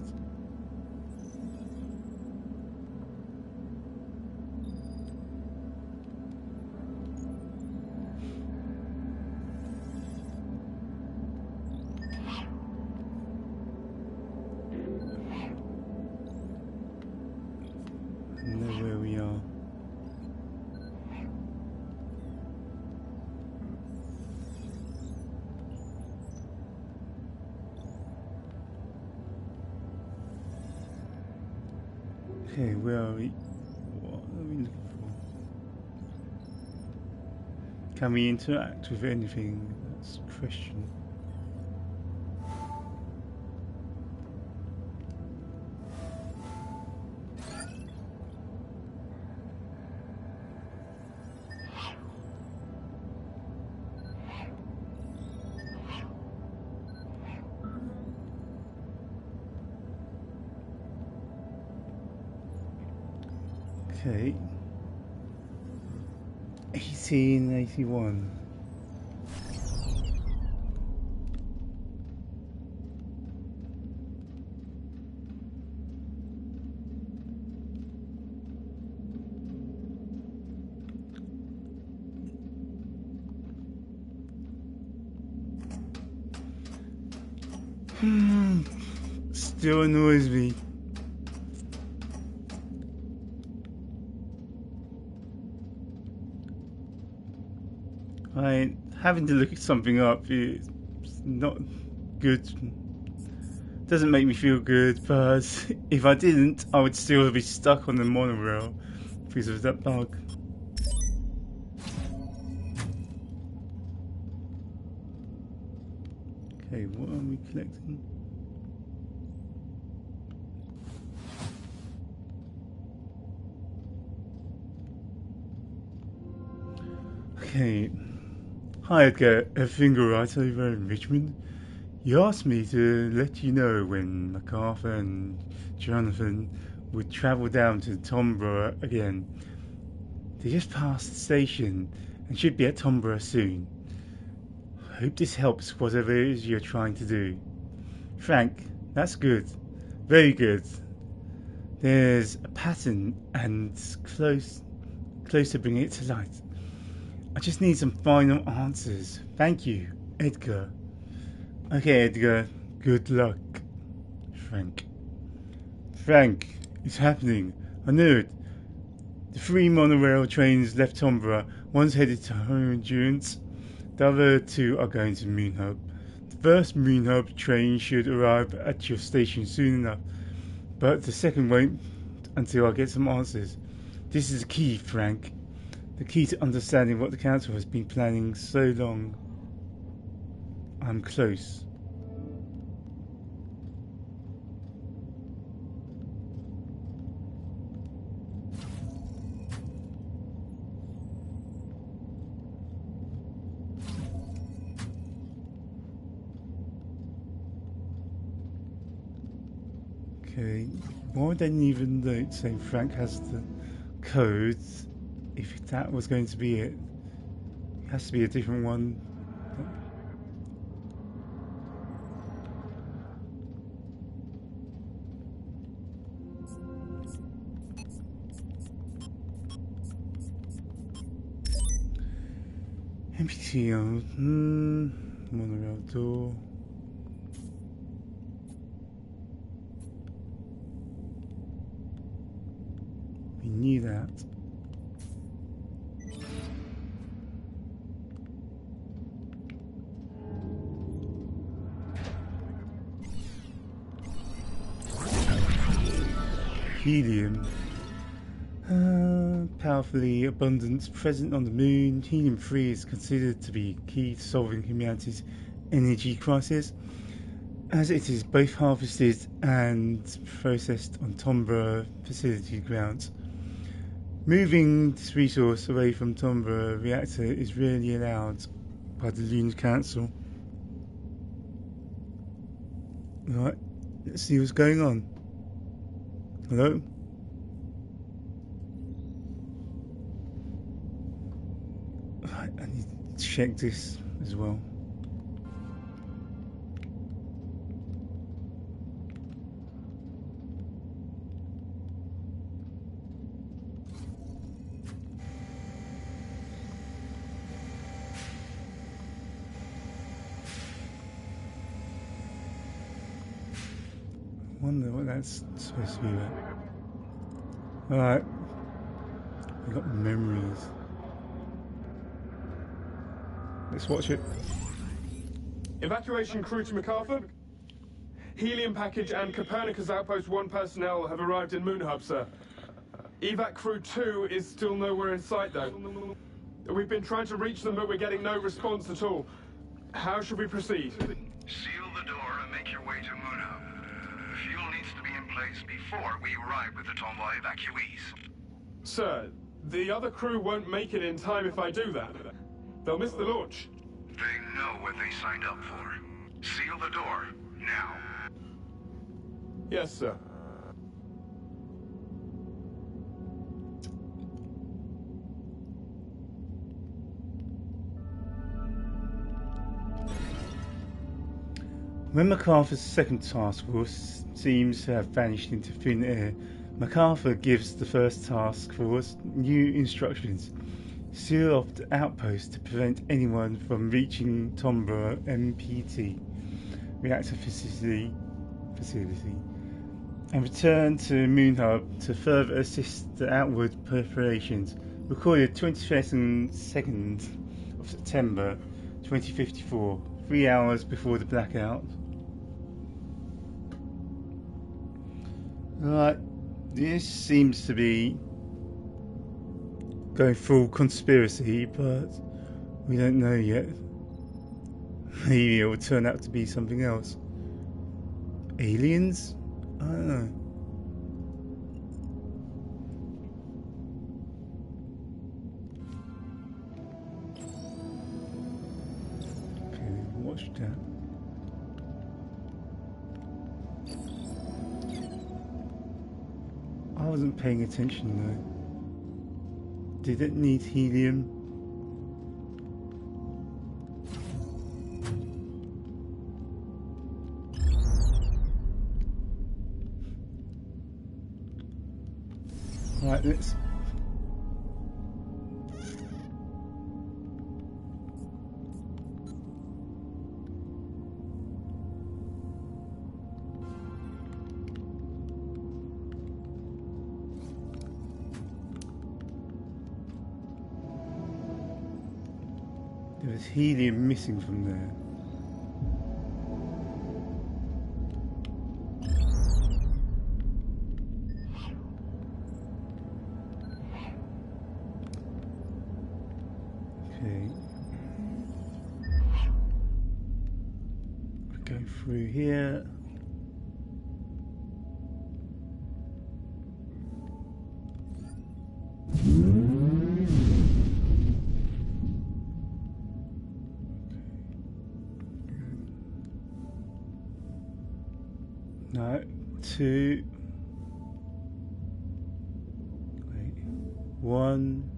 Where we are. Okay, where are we? What are we looking for? Can we interact with anything? That's the question. Okay. 1881. Still annoys me. Having to look something up is not good. Doesn't make me feel good, but if I didn't, I would still be stuck on the monorail because of that bug. Okay, what are we collecting? Okay. Hi Edgar, everything alright over in Richmond? You asked me to let you know when MacArthur and Jonathan would travel down to Tomborough again. They just passed the station and should be at Tombra soon. Hope this helps whatever it is you're trying to do. Frank, that's good. Very good. There's a pattern and close to bringing it to light. I just need some final answers. Thank you, Edgar. Okay, Edgar. Good luck. Frank, it's happening. I knew it. The 3 monorail trains left Tombra. One's headed to Home Endurance. The other 2 are going to Moon Hub. The first Moon Hub train should arrive at your station soon enough, but the second won't until I get some answers. This is the key, Frank. The key to understanding what the Council has been planning so long. I'm close. Okay, why didn't even note saying Frank has the codes? If that was going to be it, it has to be a different one. MPT on monorail door. We knew that. Helium. Powerfully abundant, present on the moon. Helium-3 is considered to be key to solving humanity's energy crisis, as it is both harvested and processed on Tombra facility grounds. Moving this resource away from Tombra reactor is rarely allowed by the Lunar Council. Right, let's see what's going on. Hello? Right, I need to check this as well. Wonder what that's supposed to be about. Alright. We got memories. Let's watch it. Evacuation crew to MacArthur. Helium package and Copernicus Outpost 1 personnel have arrived in Moon Hub, sir. Evac crew 2 is still nowhere in sight, though. We've been trying to reach them, but we're getting no response at all. How should we proceed? Seal the door and make your way to Moon Hub. Fuel needs to be in place before we arrive with the Tomboy evacuees. Sir, the other crew won't make it in time if I do that. They'll miss the launch. They know what they signed up for. Seal the door, now. Yes, sir. When MacArthur's second task force seems to have vanished into thin air, MacArthur gives the first task force new instructions. Seal off the outpost to prevent anyone from reaching Tombra MPT reactor facility and return to Moon Hub to further assist the outward preparations. Recorded 22nd of September 2054, 3 hours before the blackout. Right, this seems to be going full conspiracy, but we don't know yet. Maybe it will turn out to be something else. Aliens? I don't know. Okay, watch that. I wasn't paying attention though. Did it need helium? Right, let's... There was helium missing from there. Okay. I go through here. No, two. Wait, one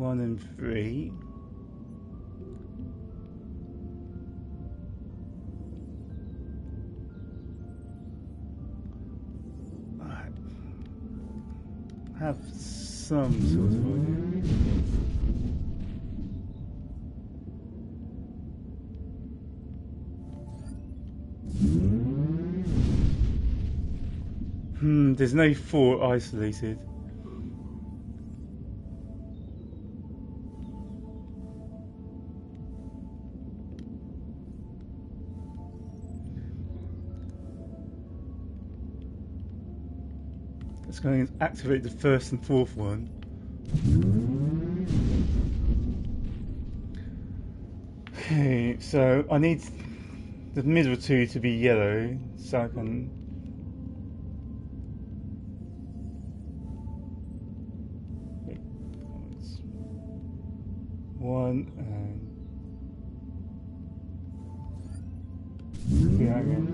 and three. I have some sort of idea. There's no four isolated. It's going to activate the first and fourth one. Okay, so I need the middle two to be yellow so I can... One and... Yeah, again.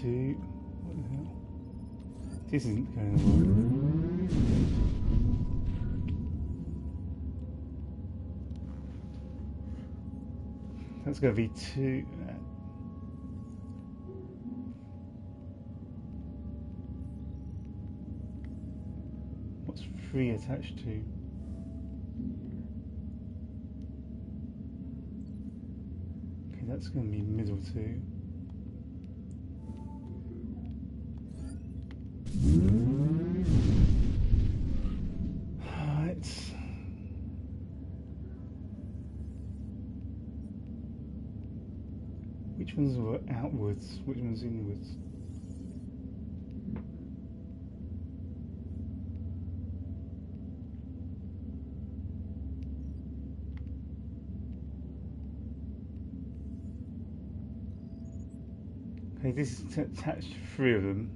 Two. What the hell? This isn't going to work. That's going to be two. What's three attached to? Okay, that's going to be middle two. Right. Which ones were outwards? Which ones inwards? Okay, this is attached to three of them.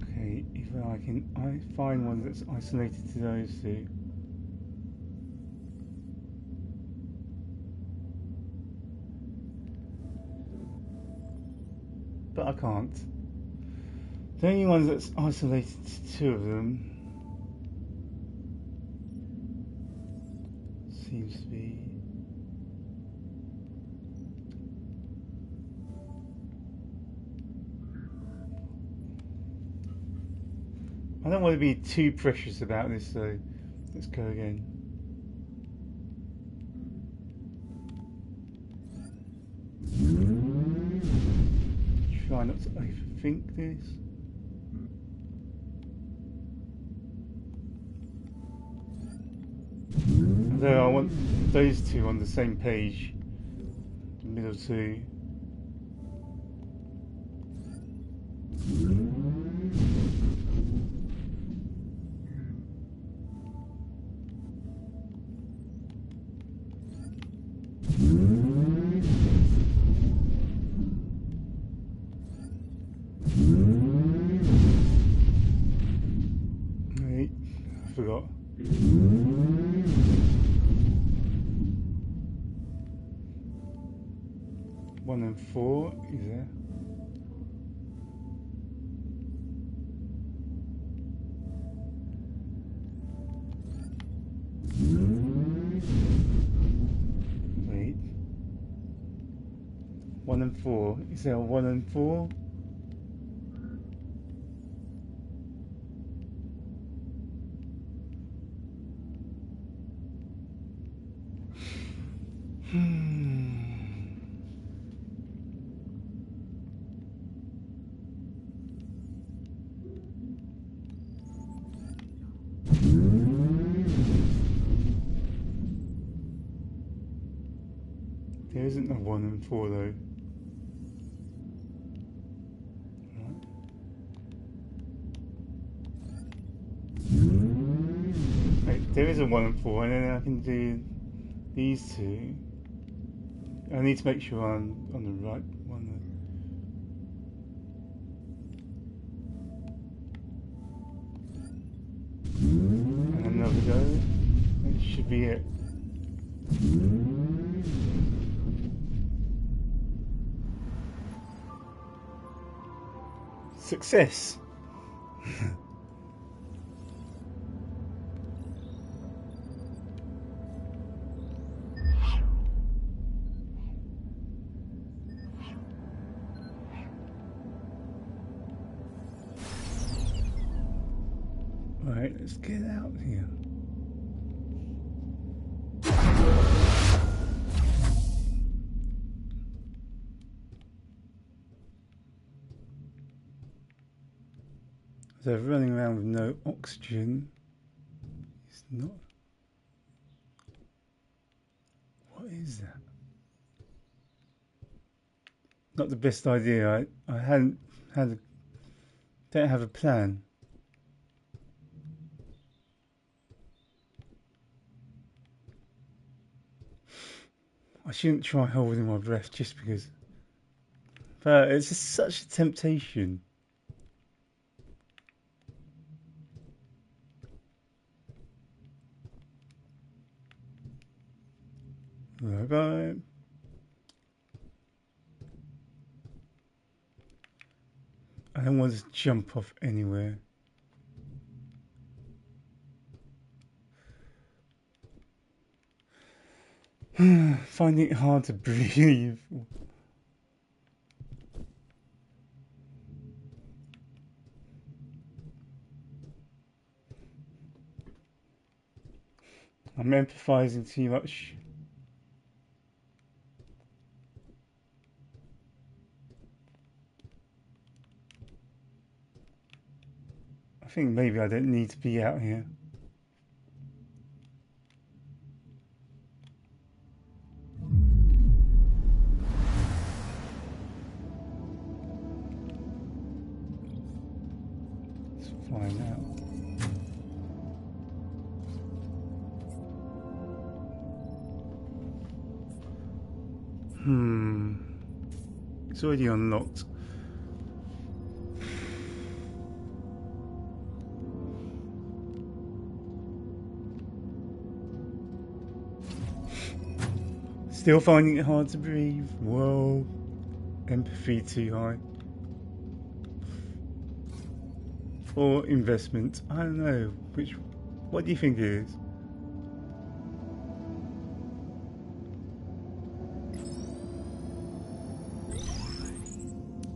Okay, if I find one that's isolated to those two. But I can't. The only one that's isolated to two of them seems to be... I don't want to be too precious about this, so let's go again. Try not to overthink this. Although I want those two on the same page, the middle two. and 4 is there. Wait. 1 and 4. Is there a 1 and 4? There isn't a 1 and 4 though. Right, there is a 1 and 4, and then I can do these two. I need to make sure I'm on the right one. And another go. That should be it. Success! Right, let's get out here. So running around with no oxygen is not... What is that? Not the best idea. I don't have a plan. I shouldn't try holding my breath just because. But it's just such a temptation. Bye-bye. I don't want to jump off anywhere. Finding it hard to breathe. I'm empathizing too much. I think maybe I don't need to be out here. Let's find out. It's already unlocked. Still finding it hard to breathe. Whoa. Empathy too high. Or investment. I don't know. What do you think it is?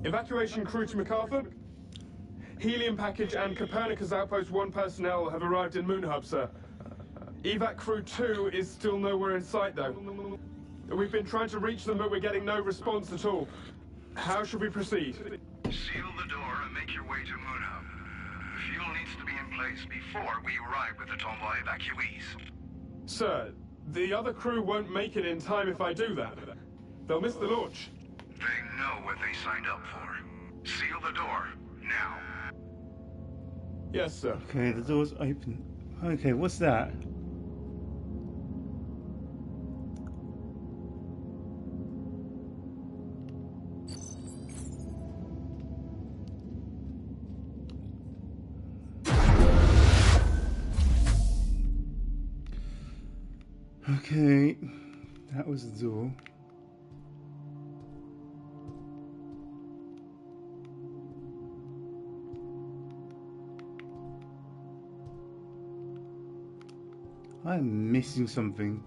Evacuation crew to MacArthur. Helium package and Copernicus Outpost 1 personnel have arrived in Moon Hub, sir. Evac crew 2 is still nowhere in sight, though. We've been trying to reach them, but we're getting no response at all. How should we proceed? Seal the door and make your way to Moon Hub. Fuel needs to be in place before we arrive with the Tomboy evacuees. Sir, the other crew won't make it in time if I do that. They'll miss the launch. They know what they signed up for. Seal the door, now. Yes, sir. Okay, the door's open. Okay, what's that? Okay, that was the door. I'm missing something.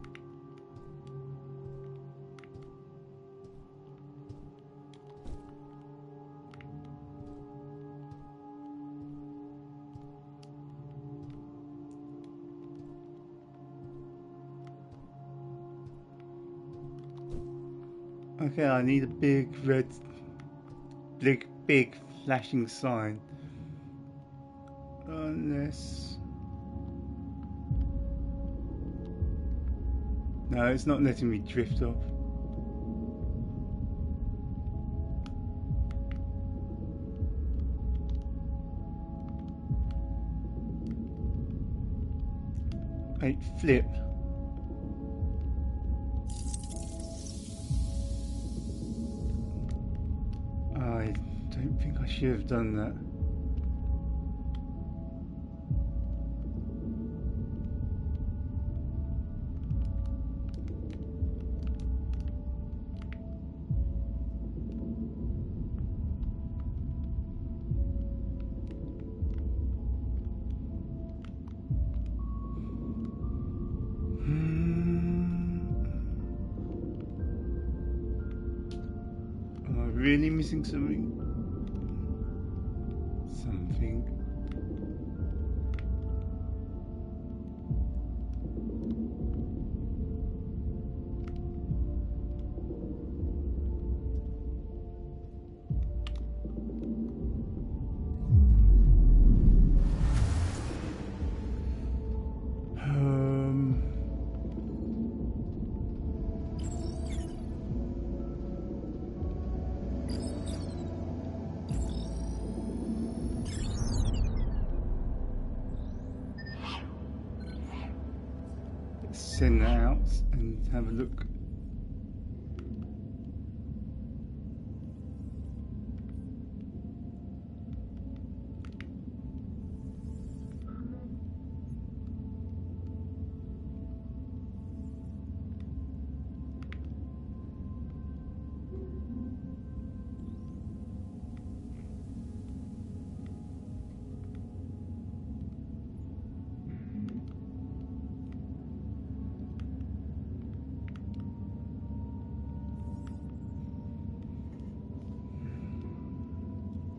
Okay, I need a big red, big flashing sign. Unless... No, it's not letting me drift off. Wait, flip. I don't think I should have done that. Am I really missing something? Something. Send that out and have a look.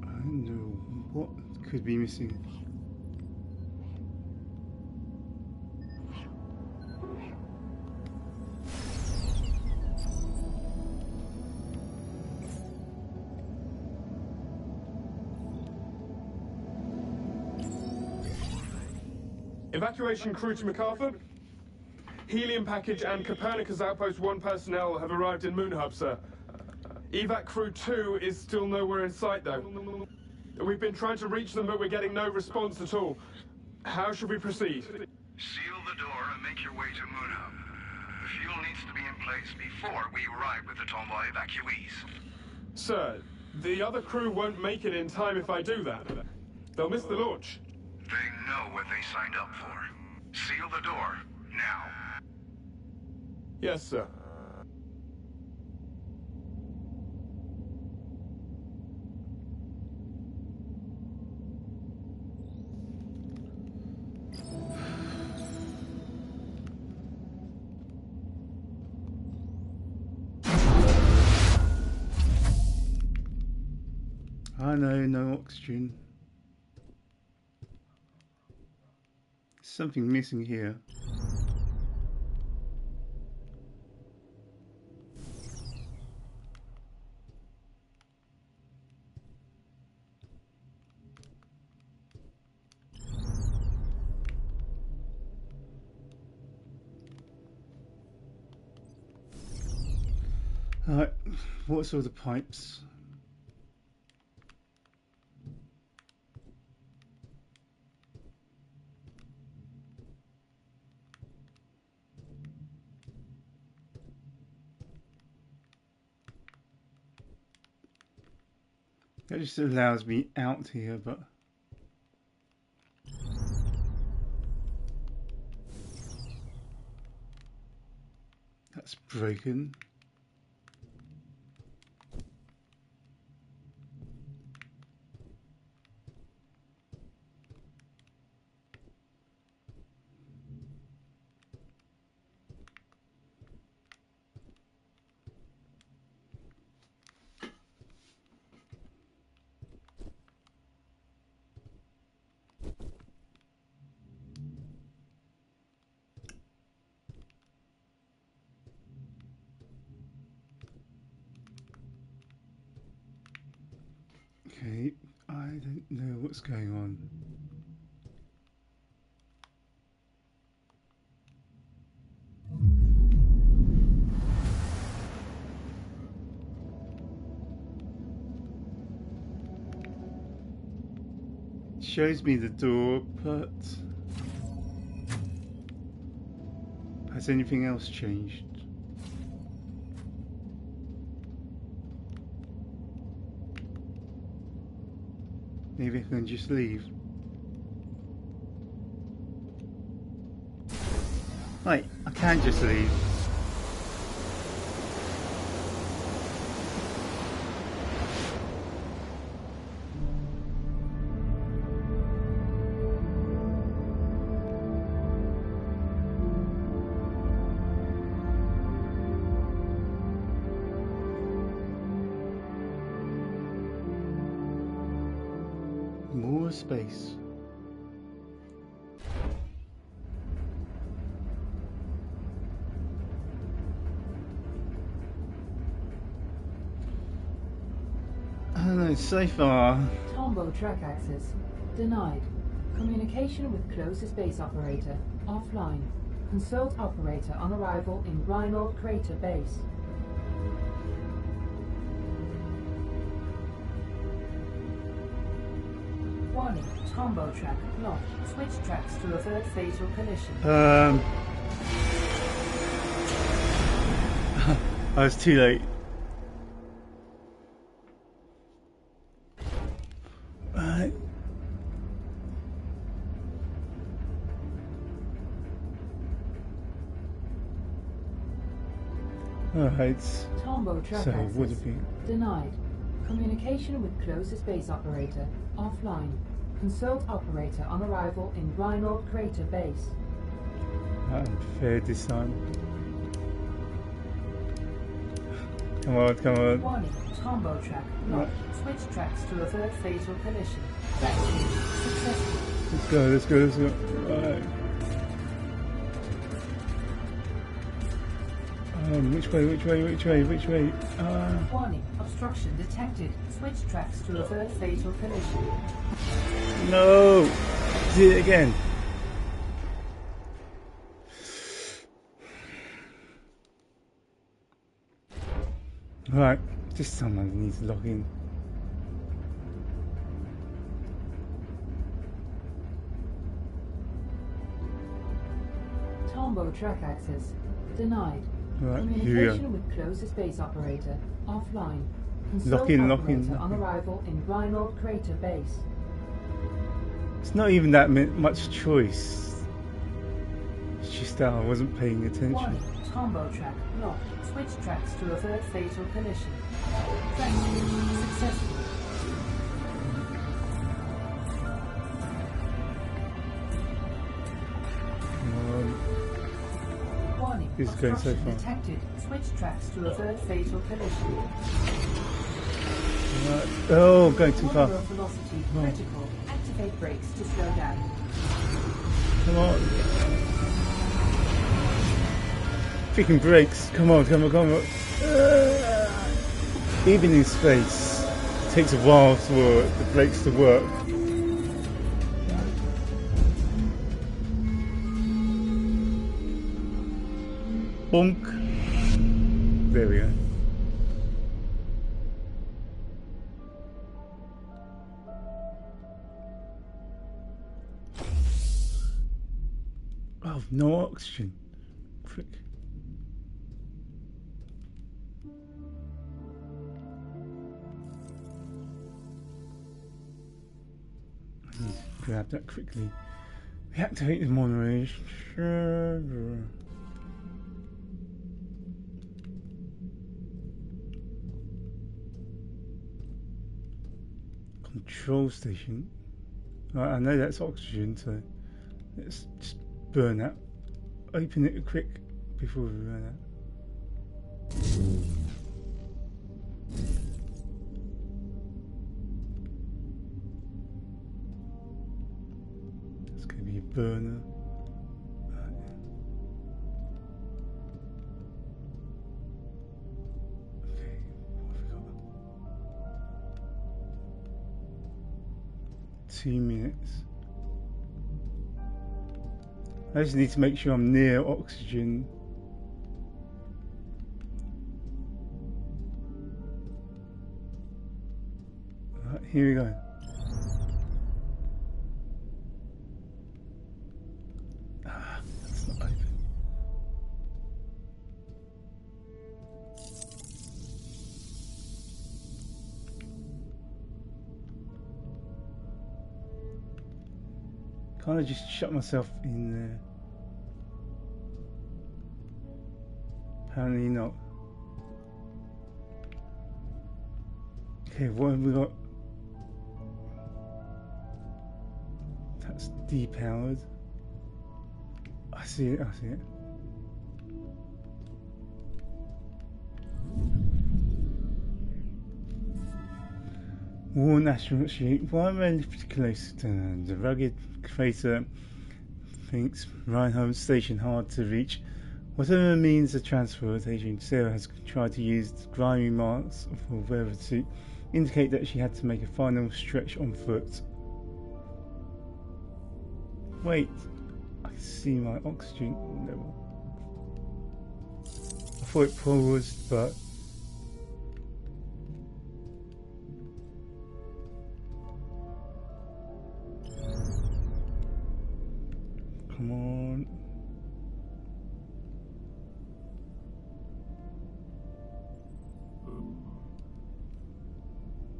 I don't know what could be missing. Evacuation crew to MacArthur. Helium package and Copernicus Outpost 1 personnel have arrived in Moon Hub, sir. Evac crew 2 is still nowhere in sight, though. We've been trying to reach them, but we're getting no response at all. How should we proceed? Seal the door and make your way to Moon Hub. The fuel needs to be in place before we arrive with the Tomboy evacuees. Sir, the other crew won't make it in time if I do that. They'll miss the launch. They know what they signed up for. Seal the door, now. Yes, sir. I know, no oxygen. Something missing here. Alright, what sort of pipes? That just allows me out here, but that's broken. Okay, I don't know what's going on. It shows me the door, but has anything else changed? Maybe I can just leave. Right, I can just leave. More space. I don't know, so far. Tombow track access denied. Communication with closest base operator offline. Consult operator on arrival in Rhinold Crater Base. Warning, Tombow track locked. Switch tracks to avert fatal collision. I was too late. Alright. Tombow track So, access would it be? denied. Communication with closest base operator offline. Consult operator on arrival in Rhinold Crater Base. Unfair this time. Come on, come on. Warning, Tombow track locked. Switch tracks to avert fatal collision. Rescue successful. Let's go, let's go, let's go. Right. Which way, which way, which way, which way? Warning, obstruction detected. Switch tracks to avert fatal collision. No! Did it again. Right, this time I need to log in. Tombow track access denied. Right, here we Communication go. with closest base operator offline. Lock in, lock operator in. on arrival in Rhinold Crater Base. It's not even that much choice. It's just that I wasn't paying attention. Warning, Tombow track locked. Switch tracks to avert fatal collision. Rescue successful. Warning, This is going so obstruction far. detected. Switch tracks to avert fatal collision. Right. Oh, going too far. Moderate velocity critical. Activate brakes to slow down. Come on. Freaking brakes. Come on, come on, come on. Even in space, it takes a while for the brakes to work. Bonk. There we go. Oh, no oxygen. Frick. I need to grab that quickly. Reactivate the monorail. Control station. Right, I know that's oxygen, so let's just burn that. Open it quick before we run out. It's going to be a burner. Right. Okay, what have we got? 2 minutes. I just need to make sure I'm near oxygen. Right, here we go. That's not open. Can't I just shut myself in there? Apparently not. Okay, what have we got? That's depowered. I see it, I see it. Worn astronaut sheet. Why relatively close to the rugged crater thinks Reinhold station hard to reach. Whatever means of transportation, Sarah has tried to use grimy marks for weather to indicate that she had to make a final stretch on foot. Wait, I can see my oxygen level. I thought it paused, but come on.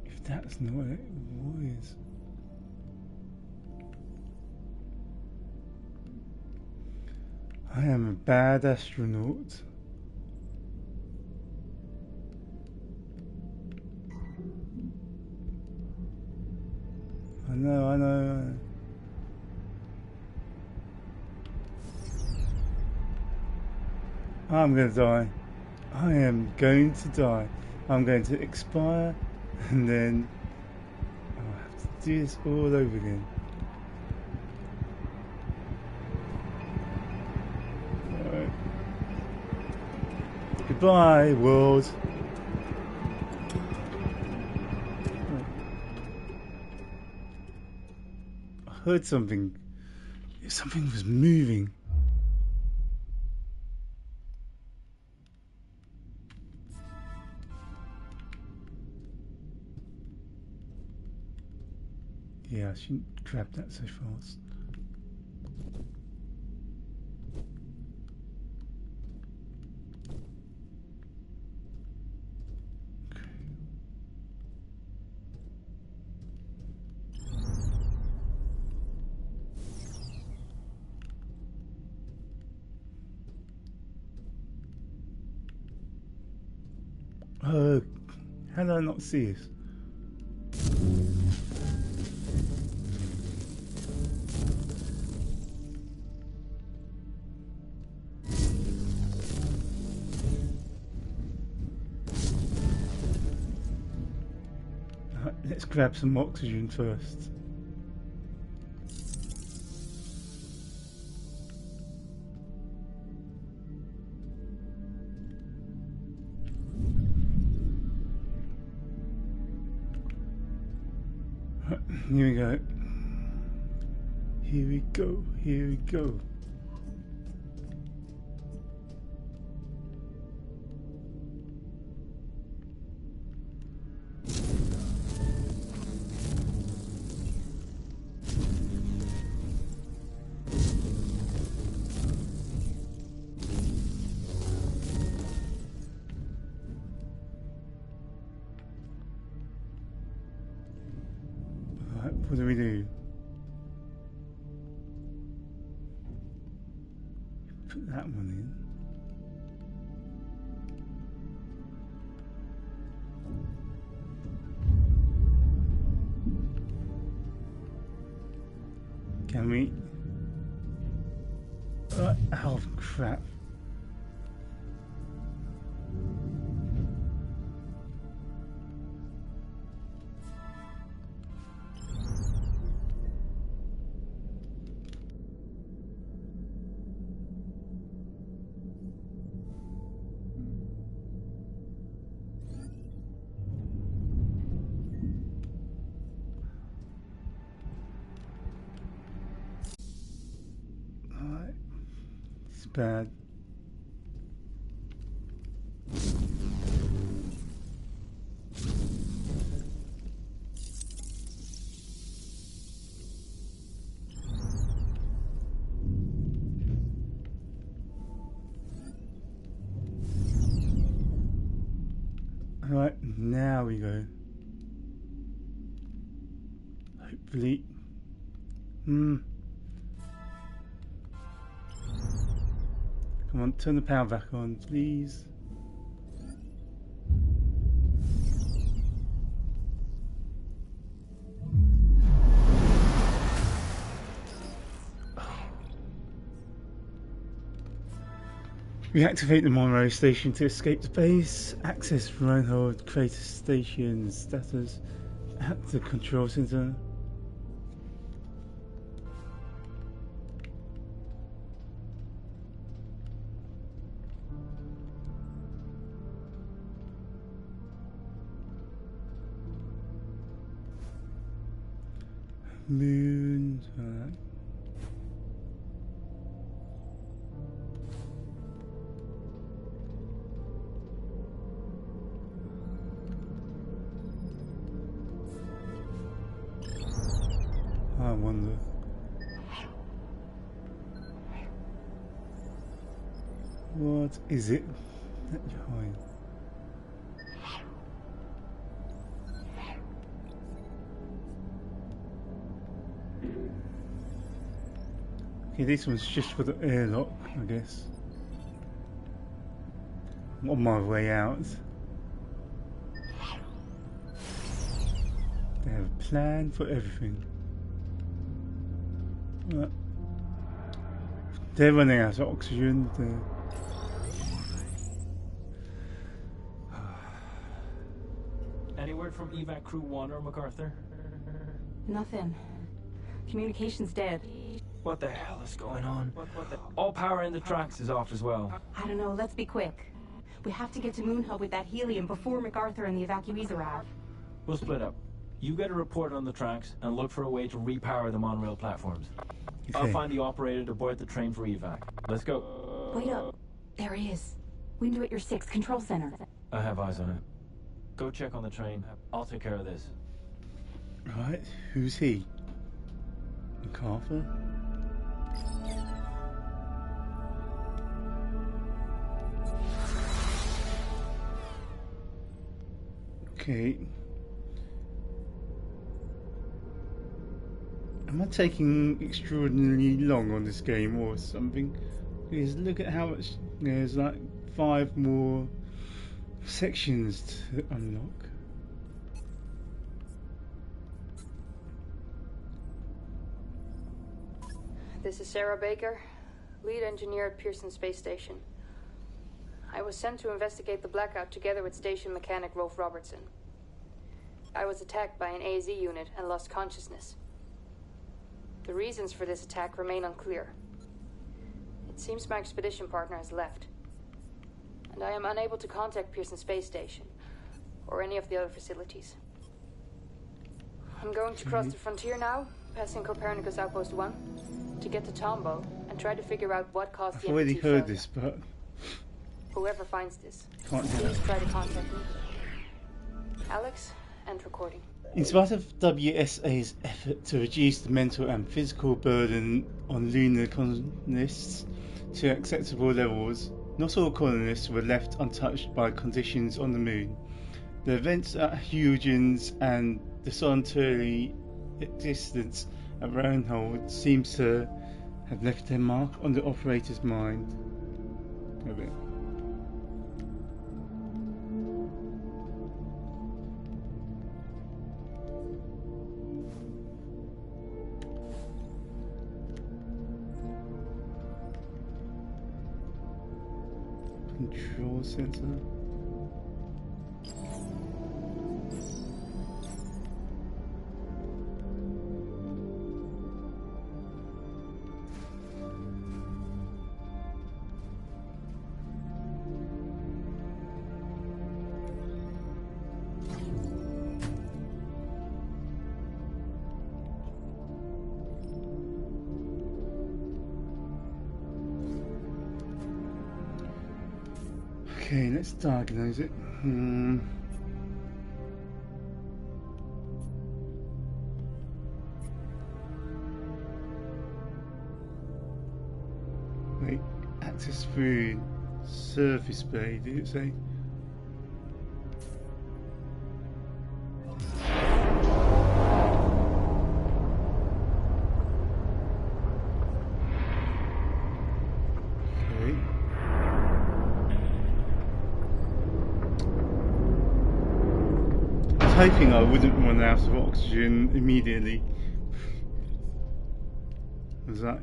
If that's not it, what is? I am a bad astronaut. I know, I know. I'm going to die. I am going to die. I'm going to expire and then I'll have to do this all over again. Alright. Goodbye, world. I heard something. Something was moving. Yeah, I shouldn't grab that so fast. Oh, how did I not see this? Let's grab some oxygen first. Here we go. Here we go. Here we go. What do we do? Put that one in. Can we? Oh crap. too bad. Alright, now we go. Hopefully. Come on, turn the power back on, please. Reactivate the Monroe station to escape the base. Access Reinhold Crater Station. Status at the control center. Moon. I wonder. What is it that you're hiding? Okay, this one's just for the airlock, I guess. I'm on my way out. They have a plan for everything. Right. They're running out of oxygen. Any word from evac crew 1 or MacArthur? Nothing. Communication's dead. What the hell is going on? All power in the tracks is off as well. I don't know, let's be quick. We have to get to Moon Hub with that helium before MacArthur and the evacuees arrive. We'll split up. You get a report on the tracks and look for a way to repower the monorail platforms. Okay. I'll find the operator to board the train for evac. Let's go. Wait up. There he is. Window at your 6, control center. I have eyes on it. Go check on the train. I'll take care of this. Right, who's he? MacArthur? Okay. Am I taking extraordinarily long on this game or something? Because look at how much. There's like 5 more sections to unlock. This is Sarah Baker, lead engineer at Pearson Space Station. I was sent to investigate the blackout together with station mechanic Rolf Robertson. I was attacked by an AZ unit and lost consciousness. The reasons for this attack remain unclear. It seems my expedition partner has left, and I am unable to contact Pearson Space Station or any of the other facilities. I'm going to cross the frontier now, passing Copernicus Outpost 1, to get to Tombow and try to figure out what caused I've the already MT heard failure. this, but Whoever finds this, can't do please it. try to contact me. Alex, end recording. In spite of WSA's effort to reduce the mental and physical burden on lunar colonists to acceptable levels, not all colonists were left untouched by conditions on the moon. The events at Huygens and the solitary existence at Reinhold seems to have left their mark on the operator's mind. A bit. Control center. Okay, let's diagnose it. Wait, access through surface bay, did it say? Hoping I wouldn't run out of oxygen immediately. I was like,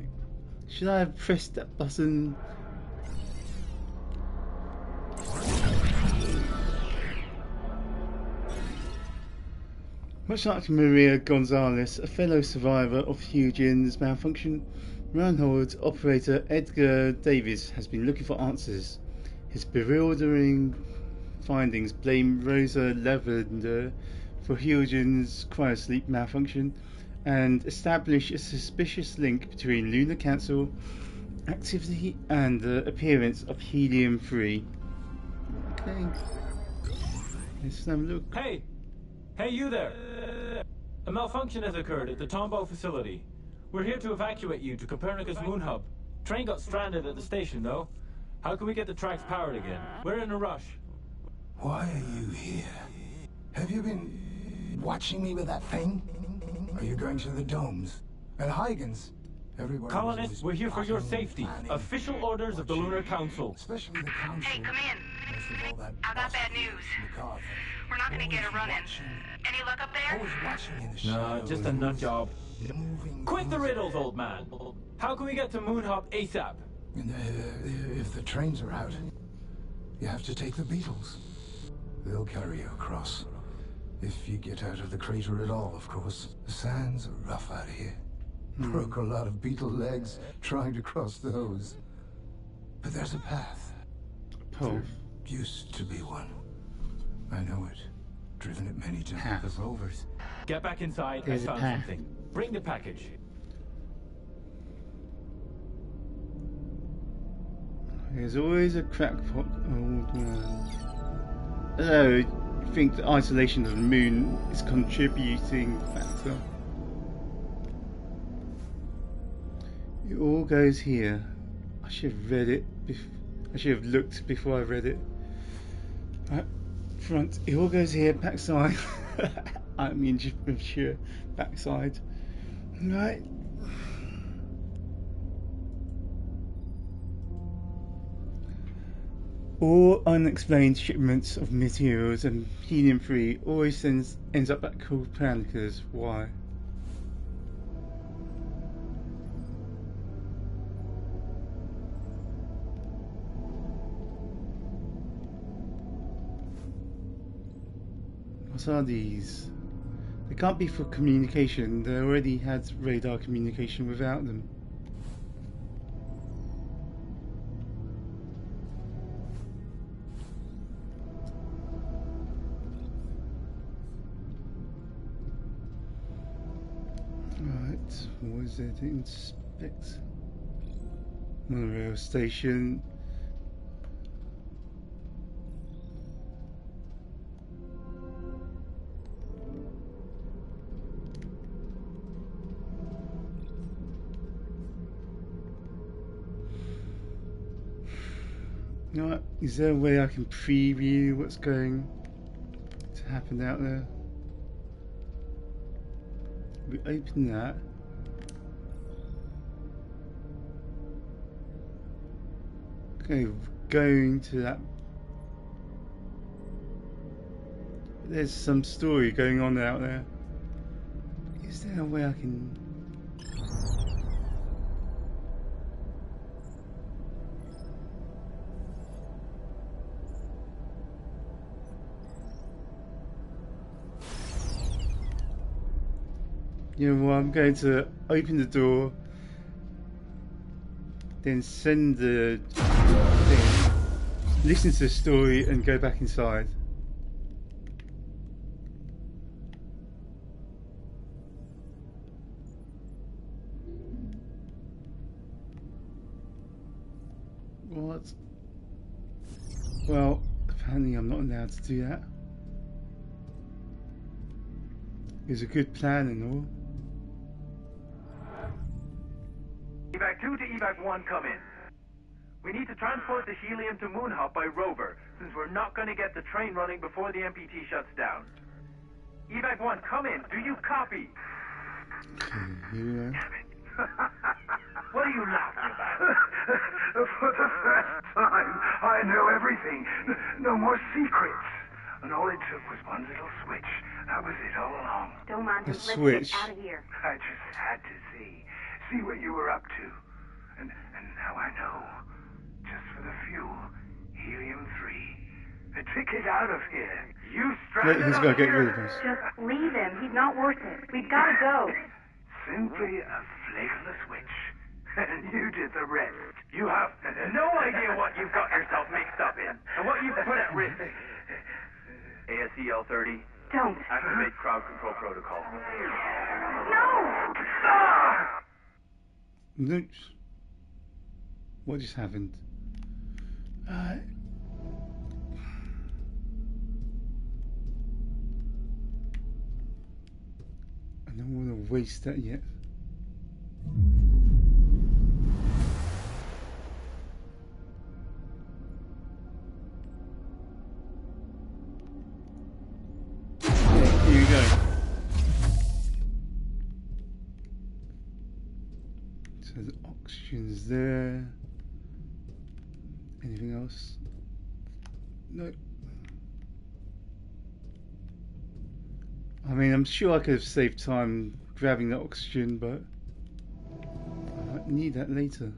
should I have pressed that button? Much like Maria Gonzalez, a fellow survivor of Huygens malfunction, Reinhold operator Edgar Davis has been looking for answers. His bewildering findings blame Rosa Lavender for Huygens' cryosleep malfunction and establish a suspicious link between Lunar Council activity and the appearance of helium-3. Okay. Let's have a look. Hey! Hey, you there! A malfunction has occurred at the Tombow facility. We're here to evacuate you to Copernicus Moon Hub. Train got stranded at the station, though. How can we get the tracks powered again? We're in a rush. Why are you here? Have you been watching me with that thing? Are you going to the domes? At Huygens? Everybody Colonists, we're here for your safety. Official orders of the Lunar Council. Especially the council. Hey, come in. Most of all that I got bad news. MacArthur. We're not gonna get a run-in. Any luck up there? Always watching in the No, shadows, just a nut job. moving Quit the things. riddles, old man. How can we get to Moon Hub ASAP? If the trains are out, you have to take the Beetles. They'll carry you across. If you get out of the crater at all, of course. The sands are rough out here. Broke a lot of beetle legs trying to cross those. But there's a path. Path. There used to be one. I know it. Driven it many times Path. with the rovers. Get back inside. There's I a found path. something. Bring the package. There's always a crackpot old man. Hello, you think the isolation of the moon is contributing factor? It all goes here. I should have read it. I should have looked before I read it. Right, front. It all goes here. Backside. I mean, just sure. Backside. Right. All unexplained shipments of materials and helium-3 always ends up at Copernicus. Why? What are these? They can't be for communication. They already had radar communication without them. Right, what is there to inspect? Monorail station. You know what? Is there a way I can preview what's going to happen out there? We open that. Okay, going to that. There's some story going on out there. Is there a way I can? You know what, I'm going to open the door, then send the thing, listen to the story and go back inside. What? Well, apparently I'm not allowed to do that. It was a good plan and all. Evac 2 to Evac 1, come in. We need to transport the helium to Moon Hub by rover, since we're not going to get the train running before the MPT shuts down. Evac 1, come in. Do you copy? Okay, here we go. What are you laughing about? For the first time, I know everything. No more secrets. And all it took was one little switch. That was it all along. Don't mind him. A Let's switch. get out of here. I just had to see what you were up to. And now I know. Just for the fuel, helium-3. A ticket out of here. You stranded He's up got to get here. rid of us. Just leave him. He's not worth it. We've got to go. Simply a flick of the switch. And you did the rest. You have no idea what you've got yourself mixed up in, and what you've put at risk. ASEL-30, Don't. activate crowd control protocol. No! Oops. What just happened? I don't want to waste that yet. Yeah, here we go. So the oxygen's there. Anything else? No. I mean, I'm sure I could have saved time grabbing the oxygen, but I might need that later.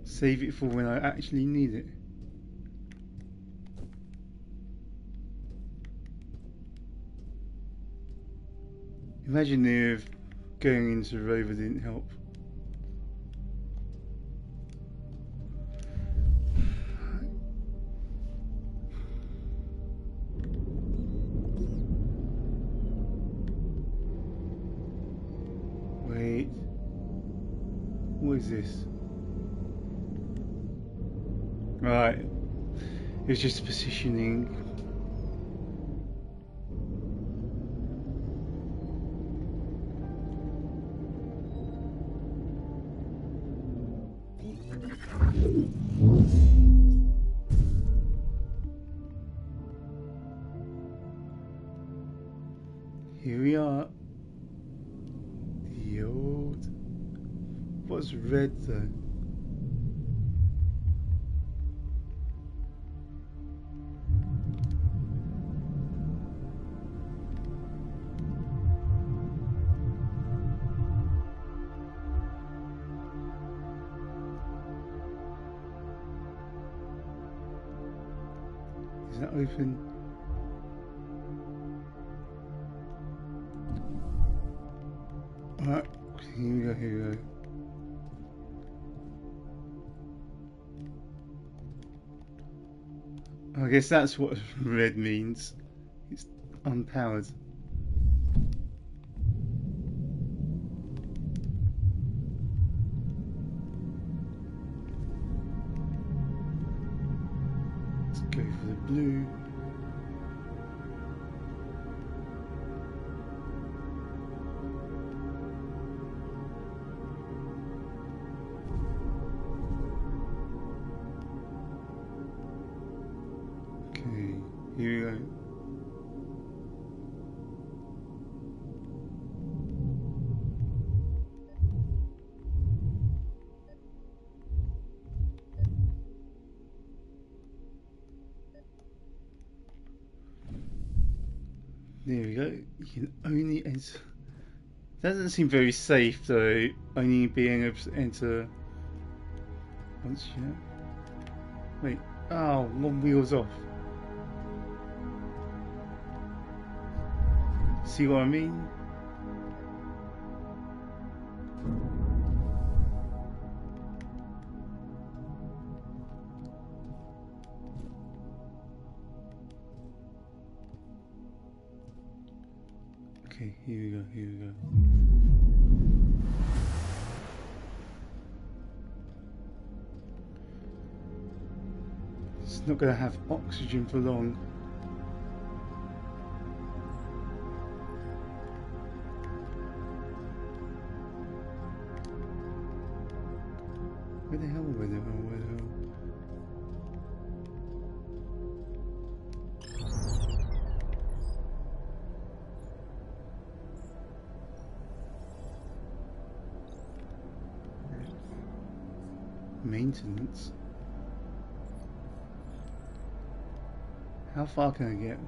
Save it for when I actually need it. Imagine if going into the rover didn't help. Wait. What is this? Right. It was just positioning. Here we are. The old... What's red though? Is that open? Alright, here we go, here we go. I guess that's what red means. It's unpowered. Let's go for the blue. Okay, here we go. There we go. You can only enter. Doesn't seem very safe though. Only being able to enter once you. Wait. Oh, one wheel's off. See what I mean? Okay, here we go, here we go. it's not going to have oxygen for long. Where the hell? Where the hell? Where the hell? Maintenance. How far can I get?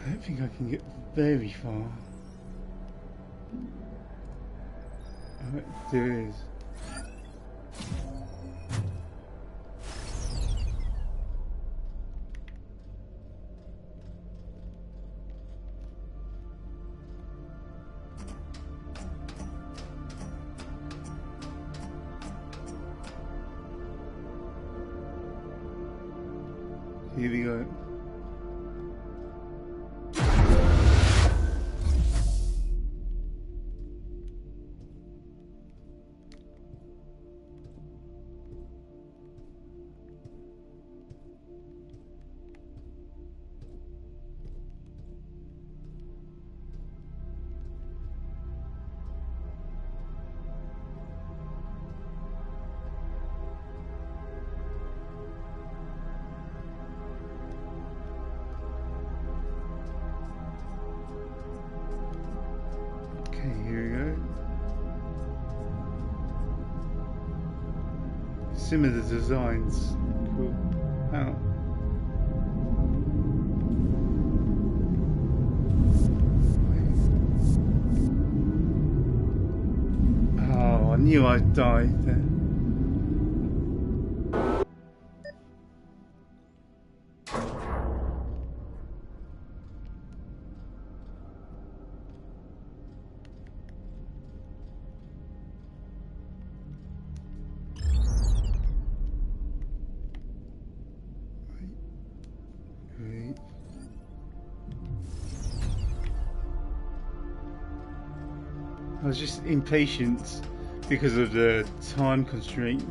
I don't think I can get very far. Oh, there it is. Here we go. Similar designs. Cool. Wow. Oh, I knew I'd die there. I was just impatient because of the time constraint.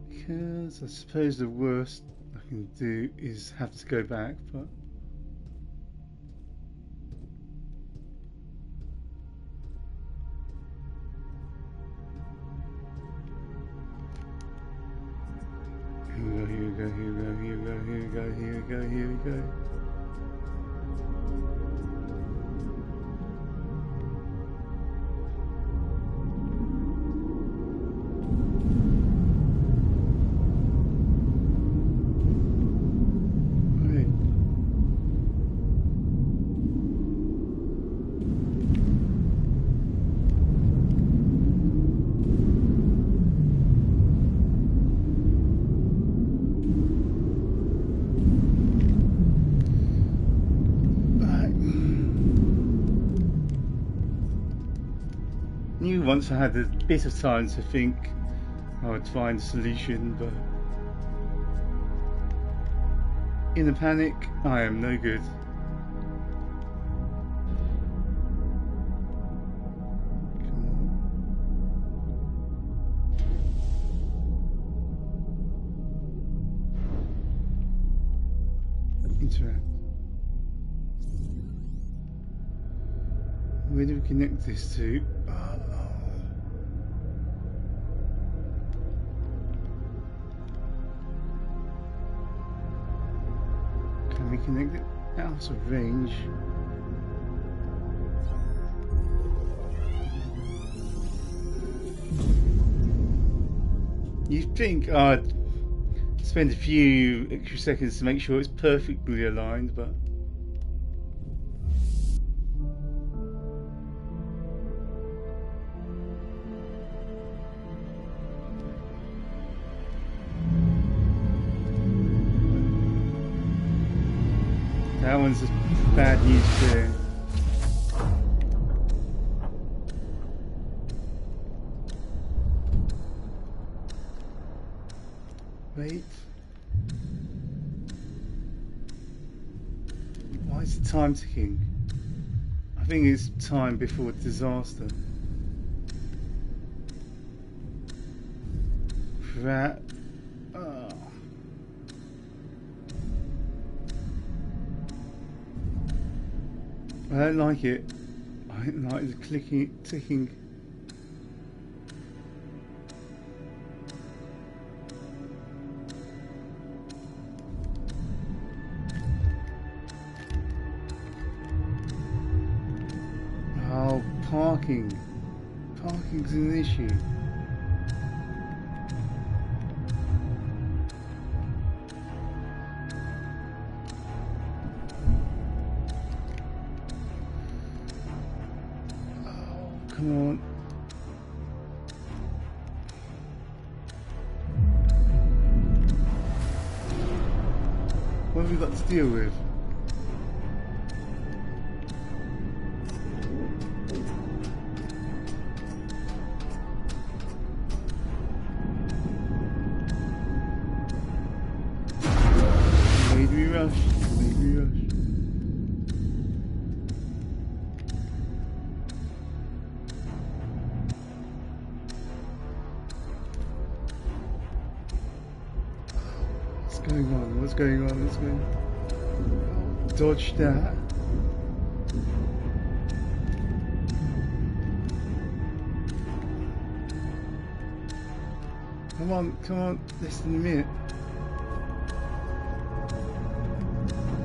Because I suppose the worst I can do is have to go back, but here we go. Once I had a bit of time to think I would find a solution, but in a panic I am no good. Interact. Where do we connect this to? Can we connect it out of range? You'd think I'd spend a few extra seconds to make sure it's perfectly aligned, but one's just bad news there. Wait. Why is the time ticking? I think it's time before disaster. That. Oh. I don't like it. I don't like the ticking. Oh, parking. Parking's an issue. Come on. What have we got to deal with? Made me rush. Made me rush. What's going on? What's going on? What's going on? Dodge that. Come on, less than a minute.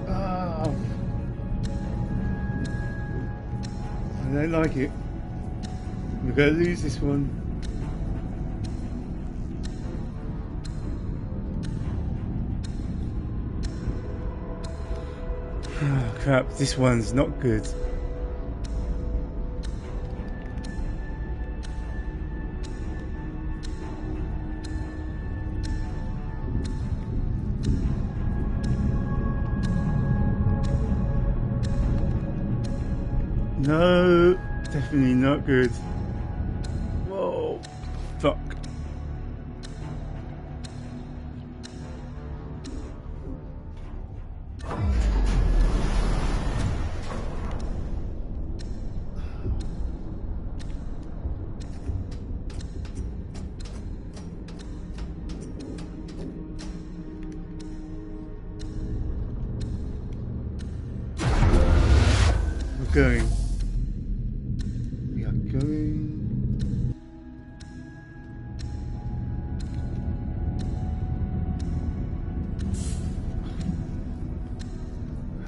Oh. I don't like it. We're going to lose this one. Oh crap, this one's not good. No, definitely not good. Whoa, fuck. We're going. We are going.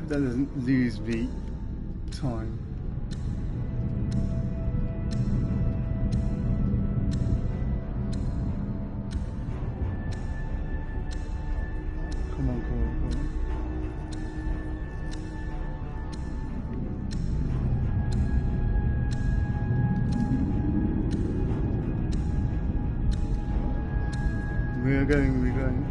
That doesn't lose me time. Come on, come on, come on. We're going, we're going.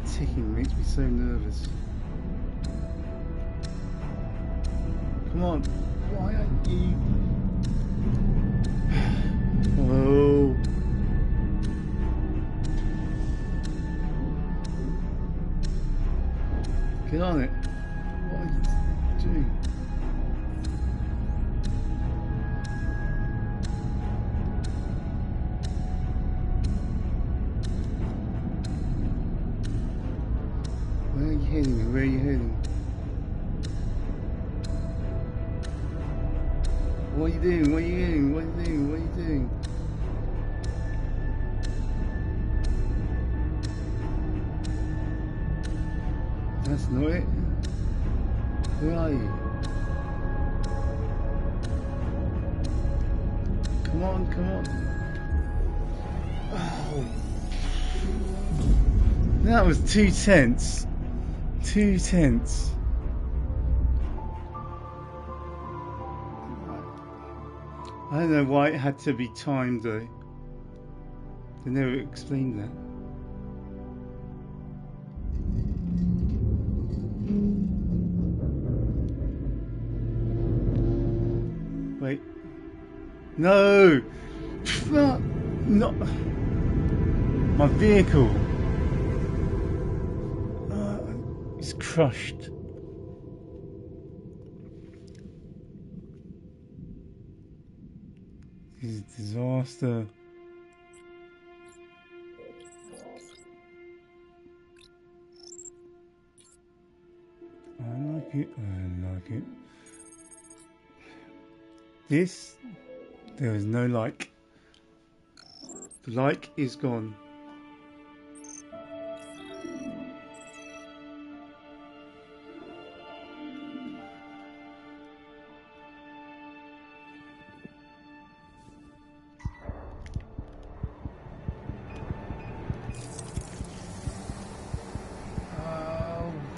Ticking makes me so nervous. Come on, why aren't you? Oh. Get on it. What are you doing? Where are you heading? Where are you heading? What are you doing? What are you doing? What are you doing? What are you doing? That's not it. Where are you? Come on, come on. Oh. That was too tense. Too tense. I don't know why it had to be timed though. They never explained that. Wait. No! Not my vehicle. It's crushed. This is a disaster. I like it. I like it. This, there is no like. The like is gone.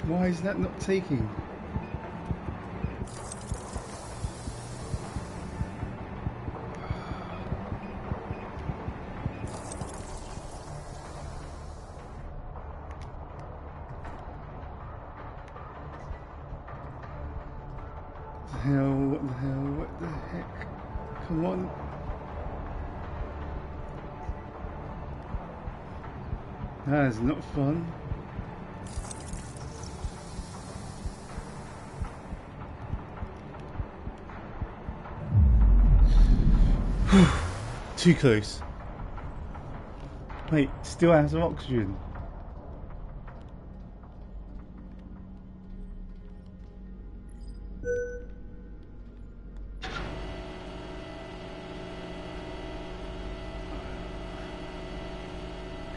Why is that not taking? What the hell, what the heck? Come on. That is not fun. Too close. Wait, still has some oxygen.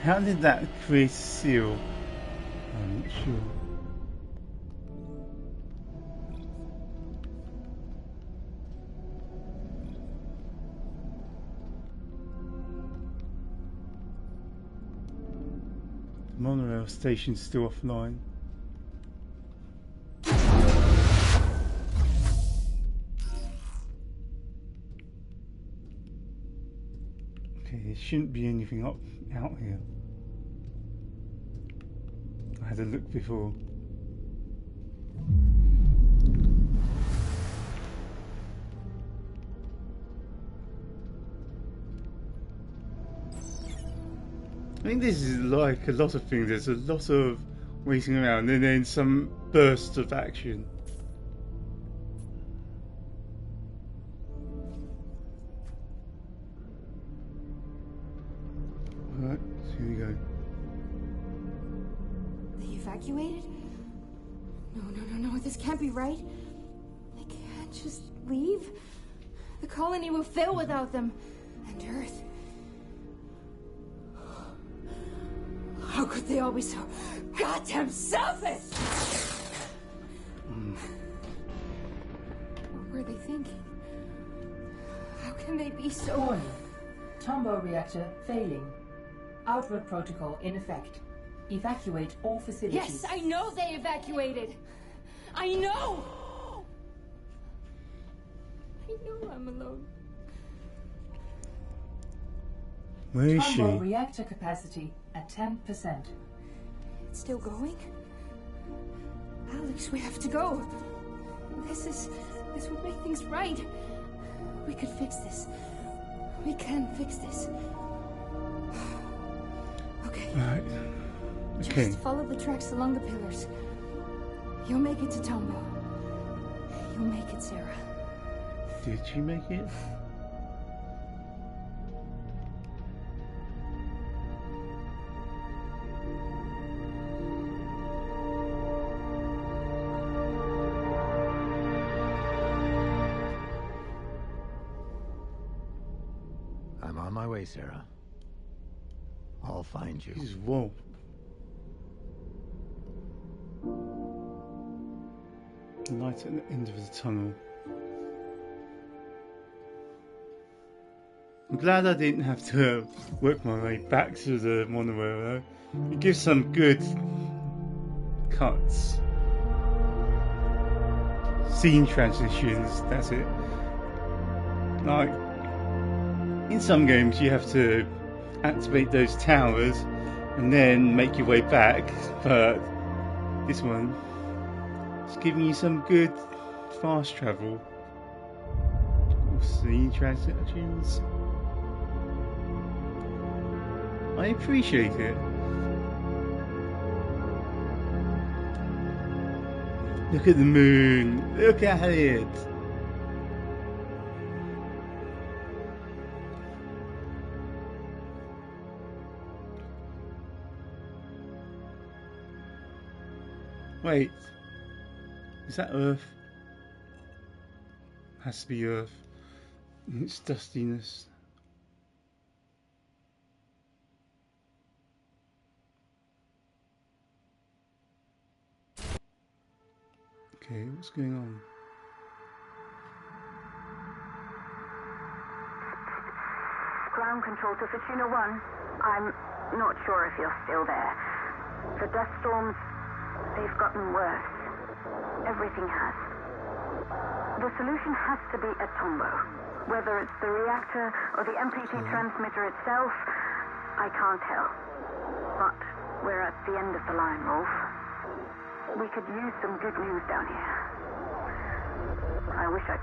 How did that create a seal? I'm not sure. The monorail station's still offline. Okay, there shouldn't be anything out here. I had a look before. I think this is like a lot of things. There's a lot of waiting around and then some burst of action. Alright, here we go. They evacuated? No, this can't be right. They can't just leave. The colony will fail without them. And Earth. How could they all be so goddamn selfish? What were they thinking? How can they be so... Warning. Tombow reactor failing. Outward protocol in effect. Evacuate all facilities. Yes, I know they evacuated. I know I'm alone. Where is she? Tombow reactor capacity at 10%. It's still going? Alex, we have to go. This would make things right. We could fix this. We can fix this. Okay. Right. Okay. Just follow the tracks along the pillars. You'll make it to Tombow. You'll make it, Sarah. Did she make it? I'm on my way, Sarah. I'll find you. Jesus, whoa. Light at the end of the tunnel. I'm glad I didn't have to work my way back to the monorail though. It gives some good cuts. Scene transitions, that's it. Like, in some games you have to activate those towers and then make your way back, but this one is giving you some good fast travel. See transactions. I appreciate it. Look at the moon. Look at it. Wait. Is that Earth? Has to be Earth. Its dustiness. Okay, what's going on? Ground control to Fortuna 1. I'm not sure if you're still there. The dust storms, they've gotten worse. Everything has. The solution has to be a Tombo. Whether it's the reactor or the MPT transmitter itself, I can't tell. But we're at the end of the line, Rolf. We could use some good news down here. I wish I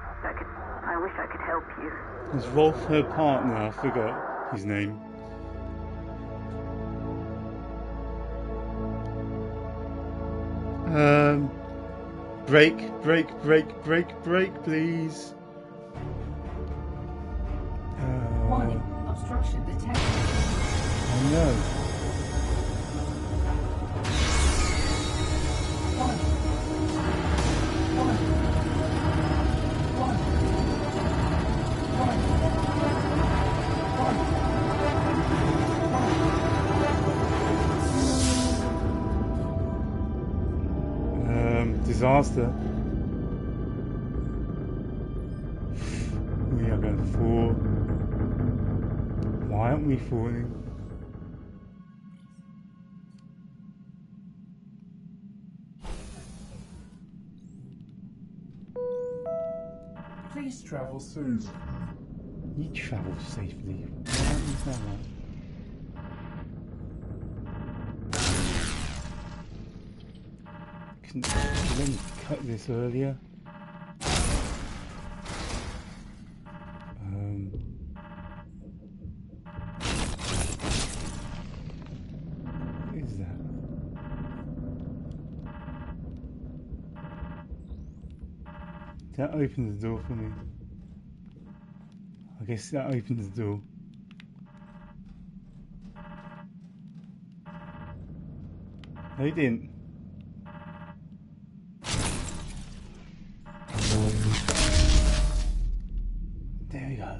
could help you. Was Rolf her partner? I forgot his name. Break, please. Warning, obstruction detected. Oh no. Disaster. We are going to fall. Why aren't we falling? Please travel soon. You travel safely. Why don't you tell that? Let me cut this earlier. What is that? That opens the door for me. I guess that opens the door. No, it didn't. There we go.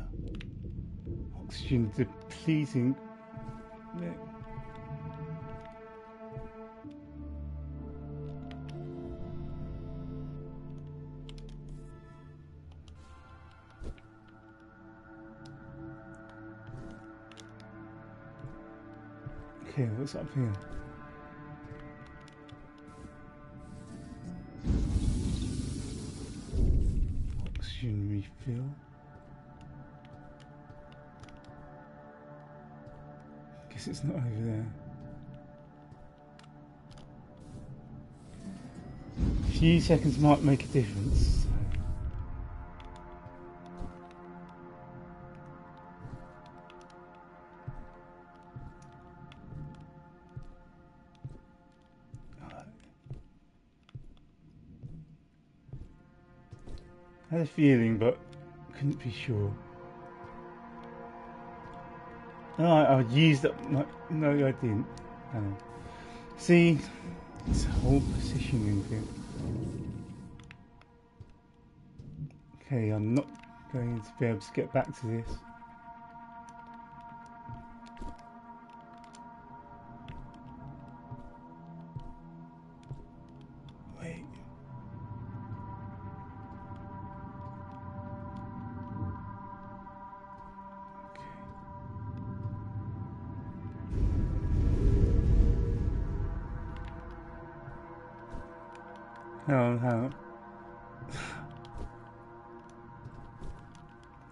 Oxygen depleting. Okay, what's up here? Oxygen refill. Guess it's not over there. A few seconds might make a difference. I had a feeling, but couldn't be sure. Oh, I used up my... No, I didn't. Hang on. See, it's a whole positioning thing. Okay, I'm not going to be able to get back to this. Wait. Hang on.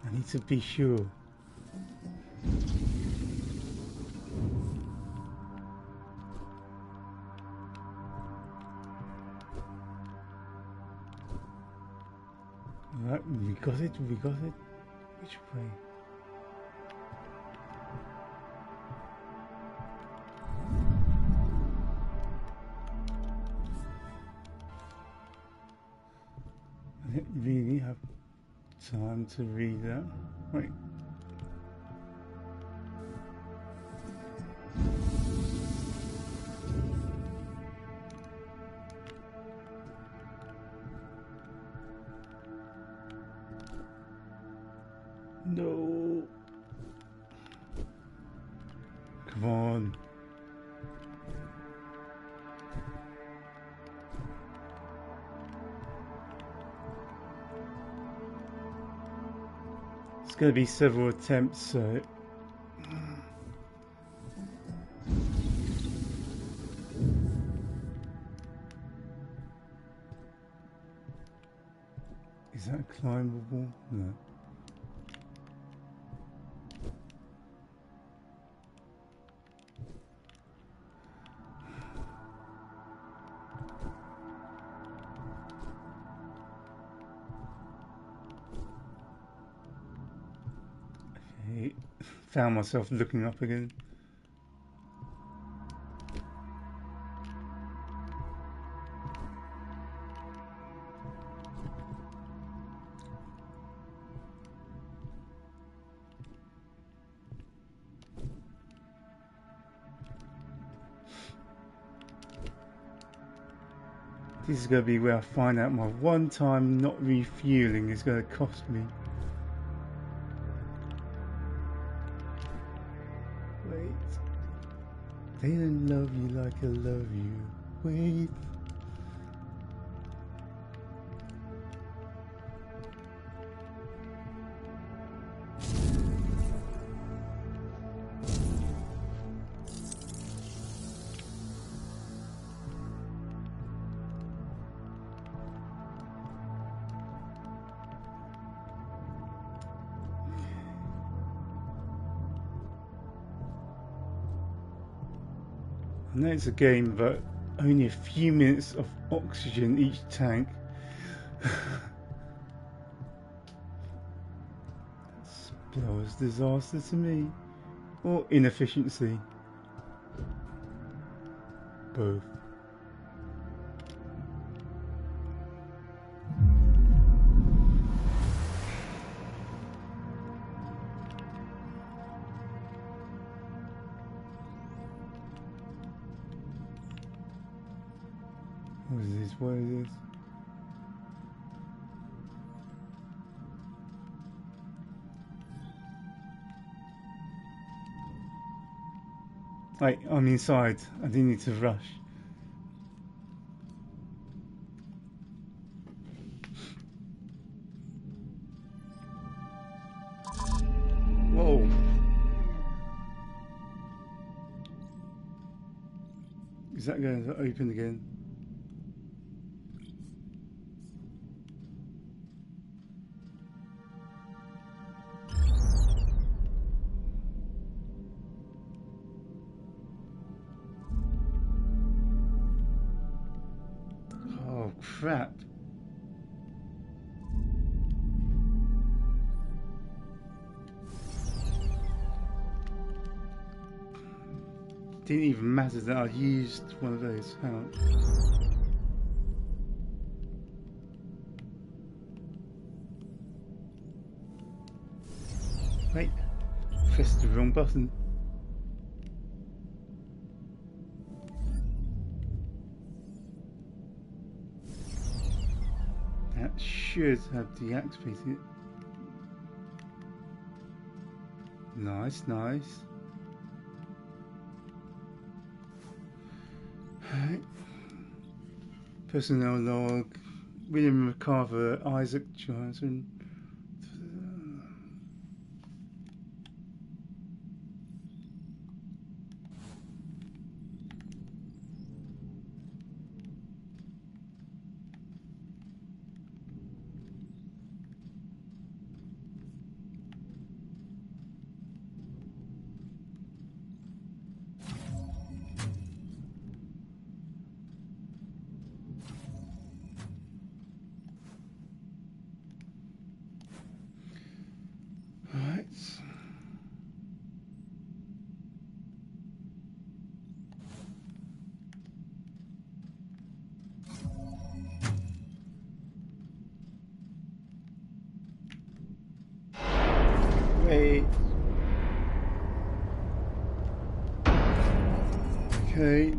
I need to be sure. Right, we got it, we got it. Which way? I didn't really have time to read that. Wait. No. Come on. It's going to be several attempts, so... Is that climbable? No. Okay. Found myself looking up again. This is going to be where I find out my one time not refueling is going to cost me. Wait. They don't love you like I love you. Wait. I know it's a game, but only a few minutes of oxygen each tank. Spells disaster to me. Or inefficiency. Both. What is this? What is this? Wait, I'm inside. I didn't need to rush. Whoa. Is that going to open again? Oh crap. Didn't even matter that I used one of those. Hang on. Wait, pressed the wrong button. That should have deactivated it. Nice, nice. Right. Personnel log. William McCarver, Isaac Johnson. Wait. Okay.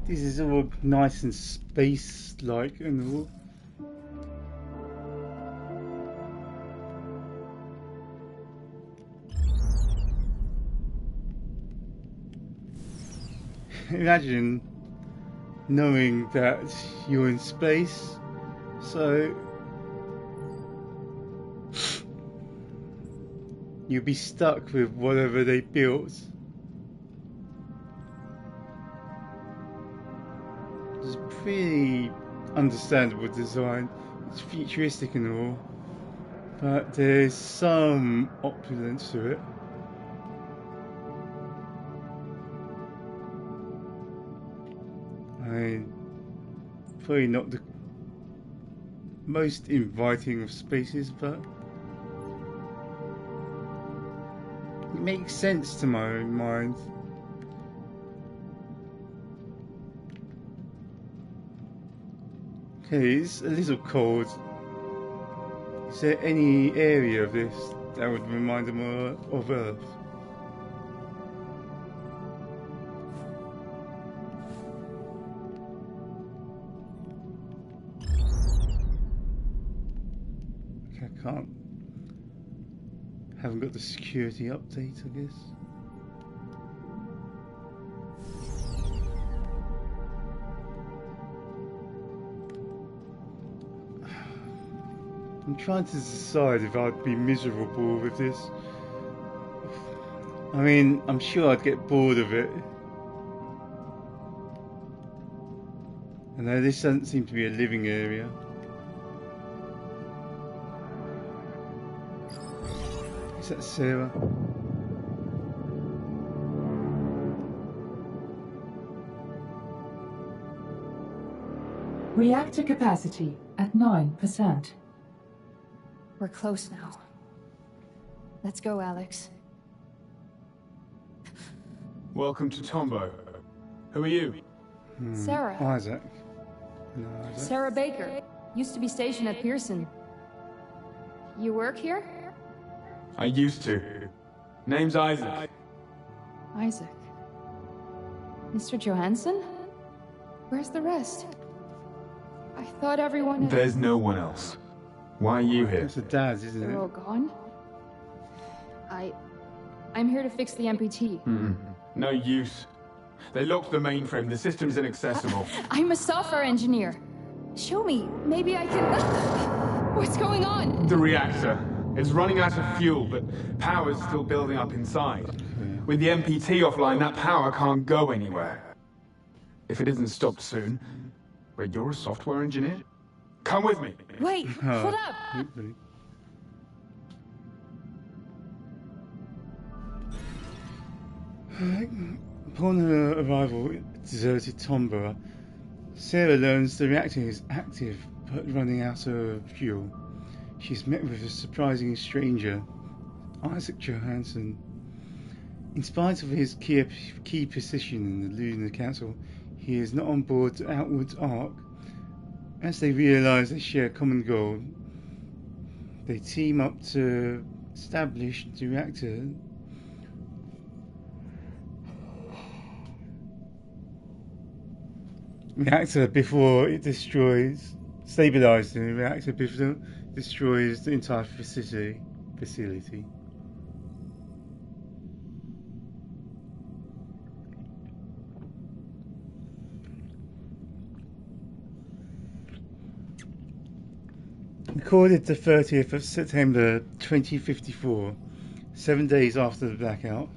This is all nice and space-like and all. Imagine knowing that you're in space, so you'll be stuck with whatever they built. It's a pretty understandable design. It's futuristic and all, but there's some opulence to it. Probably not the most inviting of spaces, but it makes sense to my mind. Okay, it's a little cold. Is there any area of this that would remind them of Earth? Can't. Haven't got the security update, I guess. I'm trying to decide if I'd be miserable with this. I mean, I'm sure I'd get bored of it. I know this doesn't seem to be a living area. Is that Sarah? Reactor capacity at 9%. We're close now. Let's go, Alex. Welcome to Tombo. Who are you? Sarah. Isaac. No, Isaac. Sarah Baker. Used to be stationed at Pearson. You work here? I used to. Name's Isaac. Isaac. Mr. Johansson? Where's the rest? I thought everyone had... There's no one else. Why are you here? It's the dads, isn't They're all it? gone? I'm here to fix the MPT. No use. They locked the mainframe. The system's inaccessible. I'm a software engineer. Show me. Maybe I can... What's going on? The reactor. It's running out of fuel, but power's still building up inside. With the MPT offline, that power can't go anywhere. If it isn't stopped soon... Wait, you're a software engineer? Come with me! Wait, hold up! Upon her arrival at deserted Tombo, Sarah learns the reactor is active but running out of fuel. She's met with a surprising stranger, Isaac Johansson. In spite of his key position in the Lunar Council, he is not on board the Outward Ark. As they realise they share a common goal, they team up to establish the reactor before it stabilise the reactor before it destroys the entire facility. Recorded the 30th of September 2054, 7 days after the blackout.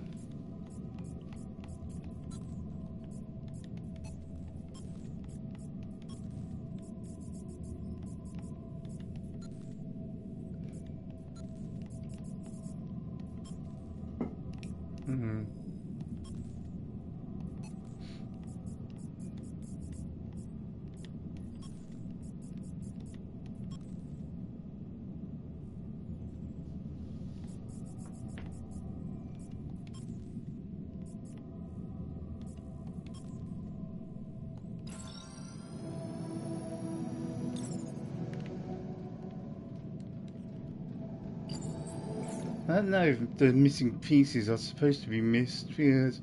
I don't know if the missing pieces are supposed to be missed because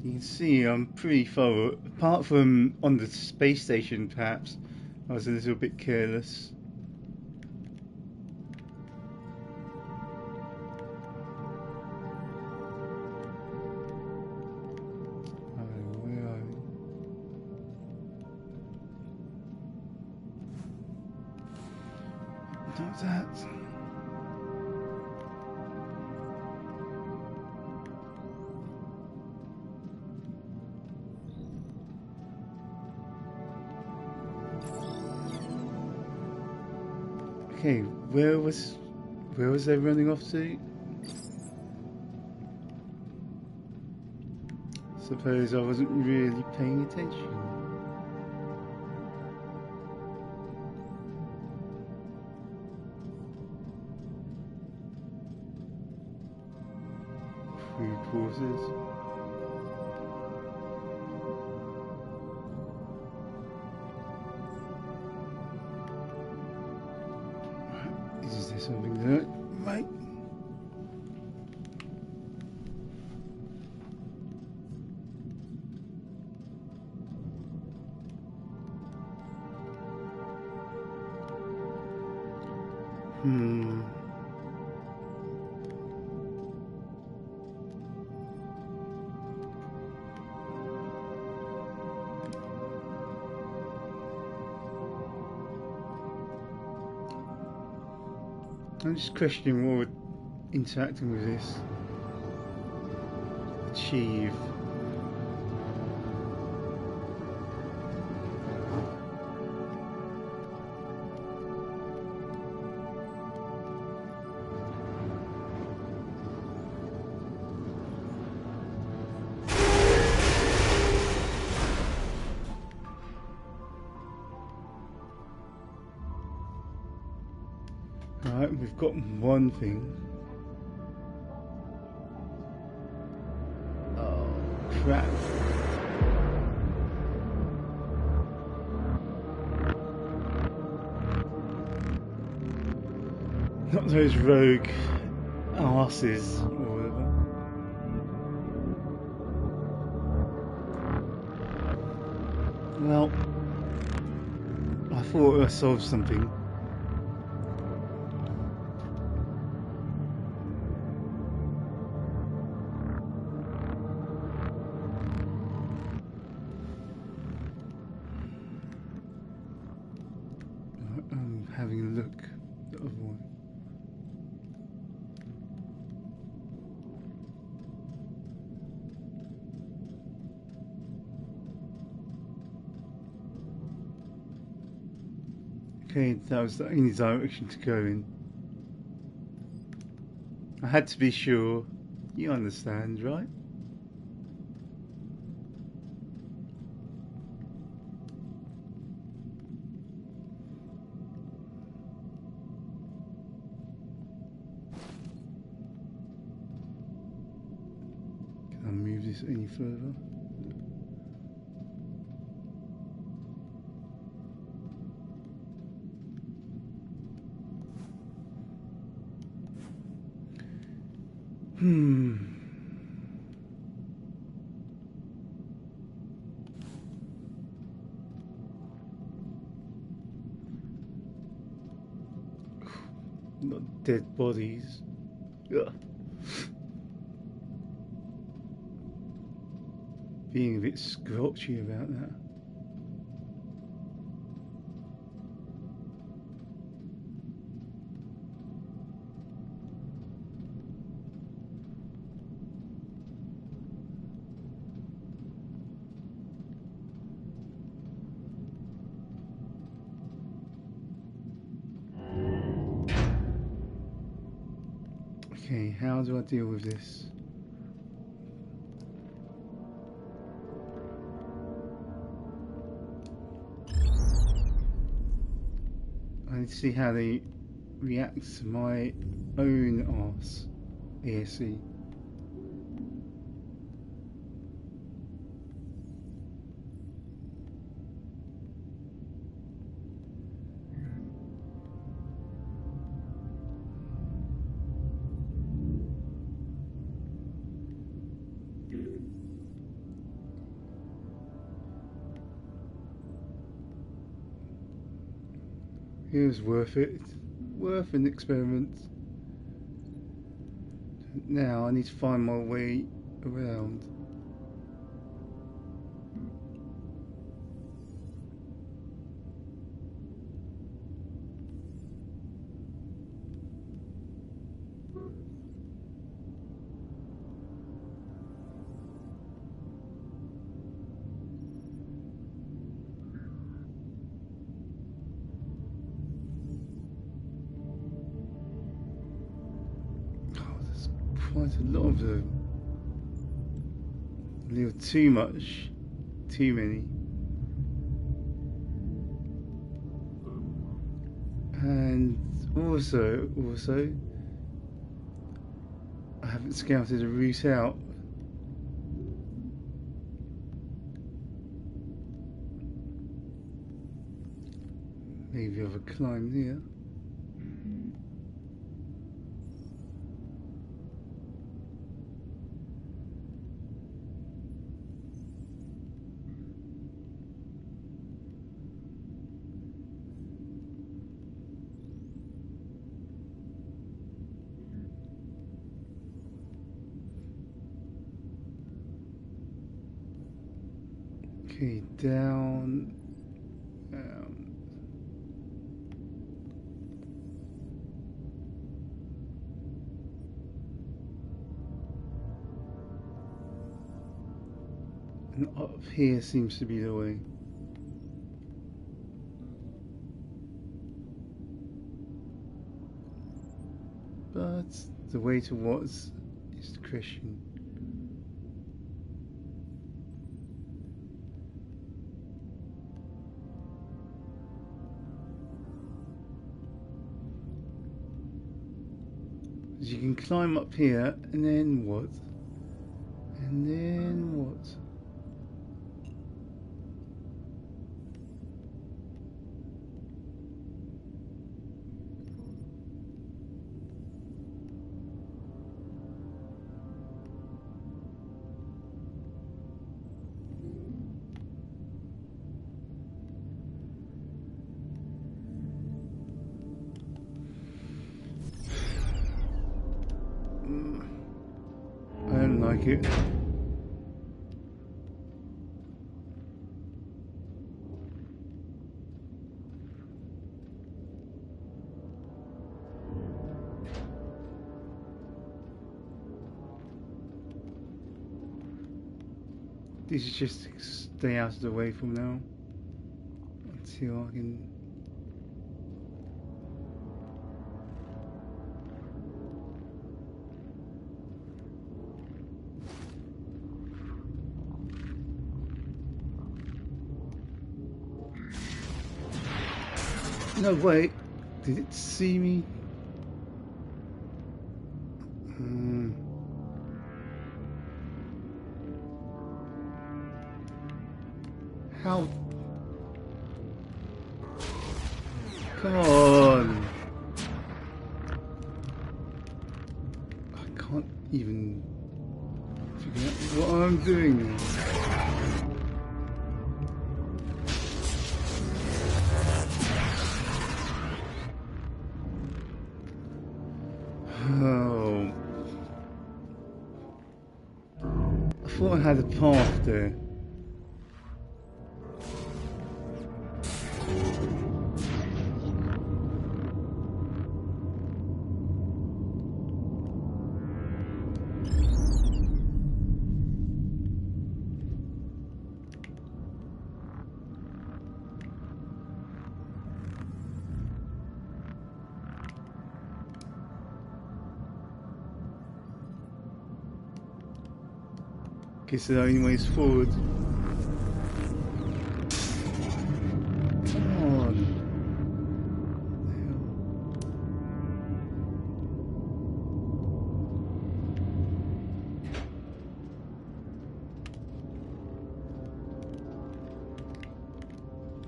you can see I'm pretty far, apart from on the space station perhaps, I was a little bit careless. Where are we? Do that. Okay, where was they running off to? Suppose I wasn't really paying attention. Crew quarters. Is there something there? Right. I'm just questioning what would interacting with this achieve. Alright, we've got one thing. Oh, crap. Not those rogue arses or whatever. Well, I thought I solved something. I'm having a look the other one. Okay, that was the only direction to go in. I had to be sure. You understand, right? Can I move this any further? Not dead bodies. Ugh. Being a bit squelchy about that. Okay, how do I deal with this? I need to see how they react to my own arse. ASE. It was worth it. Worth an experiment. Now I need to find my way around. Quite a lot of them. A little too much. Too many. And also, I haven't scouted a route out. Maybe I've climbed here. Okay, down. And up here seems to be the way. But the way to what is the question. You can climb up here, and then what? And then what? I don't like it. This is just to stay out of the way from now until I can. No, wait. Did it see me? How? Come on. I can't even figure out what I'm doing. Oh. I thought I had a path there. Guess the only way is forward. Come on.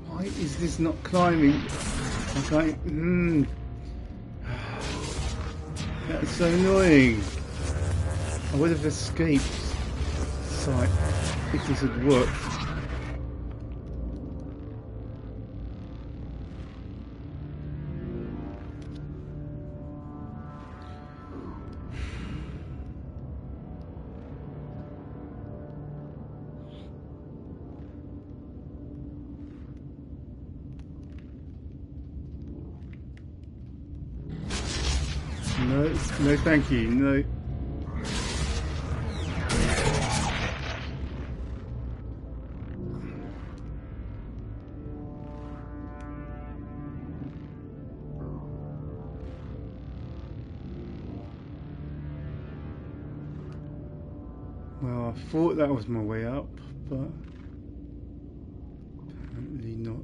Why is this not climbing? Okay. That's so annoying. I would have escaped. If this had worked. No, no thank you, no. Well, I thought that was my way up, but apparently not.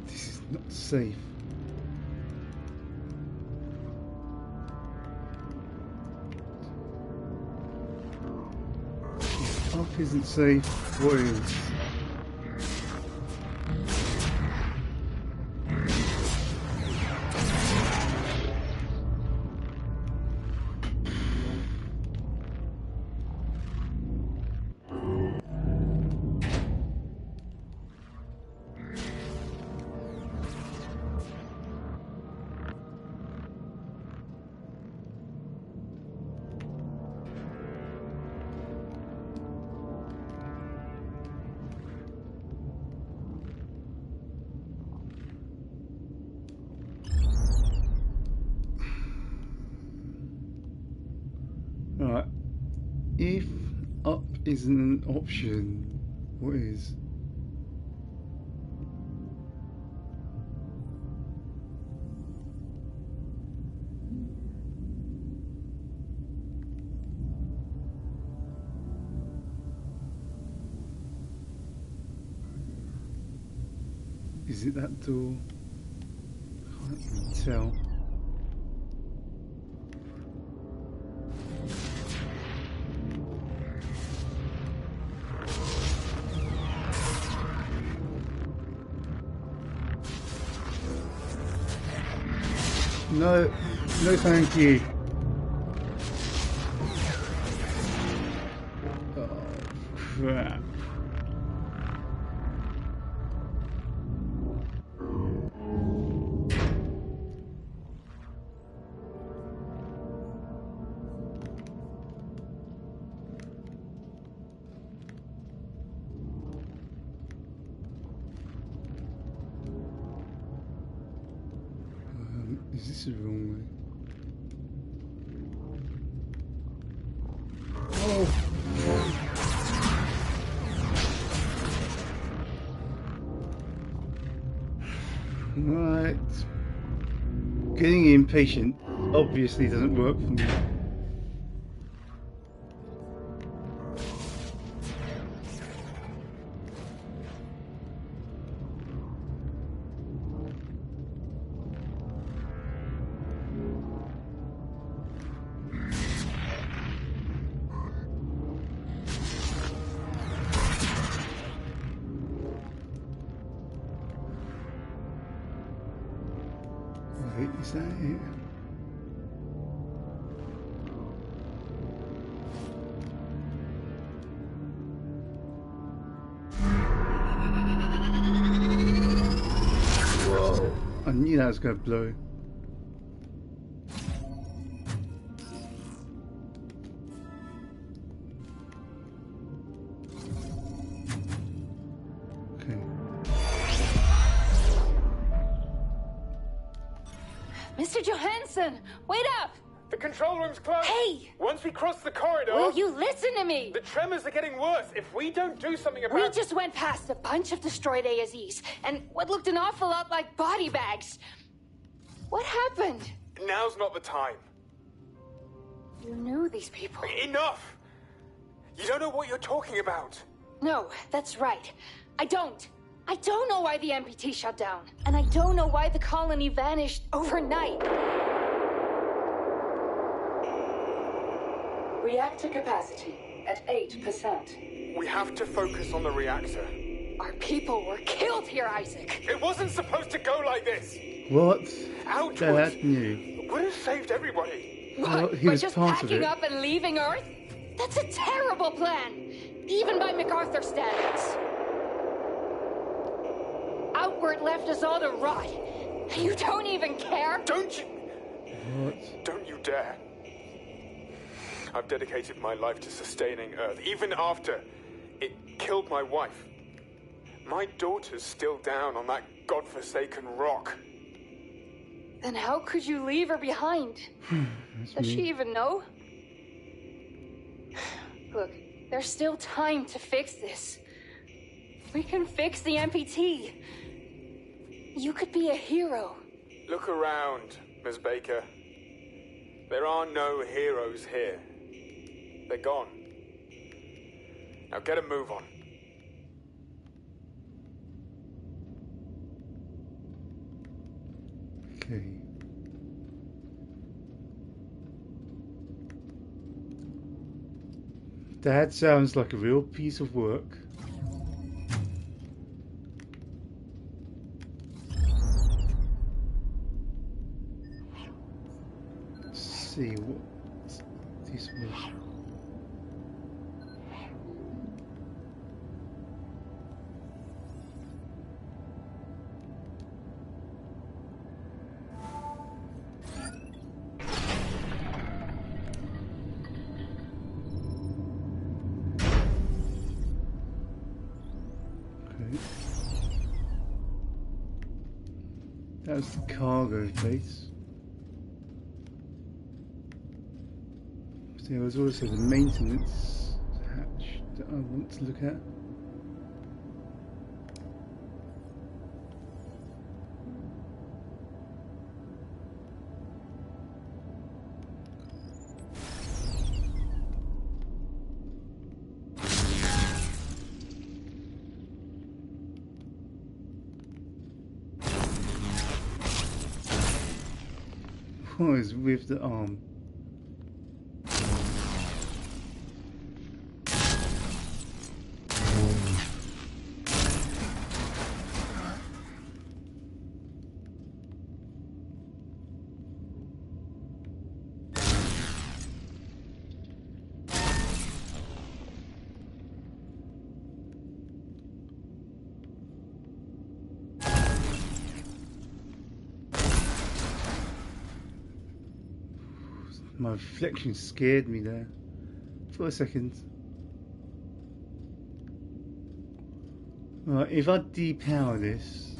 This is not safe. Up isn't safe. What is? Alright, if up isn't an option, what is? Is it that door? Can't even tell. No, no thank you. Oh, crap. Is this the wrong way? Oh! Right. Getting impatient obviously doesn't work for me. Wait, is that it? Whoa. I knew that was going to blow. Mr. Johansson, wait up! The control room's closed. Hey! Once we cross the corridor... Will you listen to me? The tremors are getting worse. If we don't do something about... We just went past a bunch of destroyed ASEs, and what looked an awful lot like body bags. What happened? Now's not the time. You knew these people. Enough! You don't know what you're talking about. No, that's right. I don't. I don't know why the MPT shut down. And I don't know why the colony vanished overnight. Reactor capacity at 8%. We have to focus on the reactor. Our people were killed here, Isaac. It wasn't supposed to go like this. What? Outwards. That new. Would have saved everybody. What? Well, he by was just part of packing it. up and leaving Earth? That's a terrible plan. Even by MacArthur standards. Outward left us all to rot. You don't even care? Don't you? What? Don't you dare. I've dedicated my life to sustaining Earth, even after it killed my wife. My daughter's still down on that godforsaken rock. Then how could you leave her behind? Does she even know? Look, there's still time to fix this. We can fix the MPT. You could be a hero. Look around, Ms. Baker. There are no heroes here. They're gone. Now get a move on. Okay. That sounds like a real piece of work. Let's see what this was. That was the cargo place. There was also the maintenance hatch that I want to look at. What is with the arm? My reflection scared me there for a second. Right, if I depower this,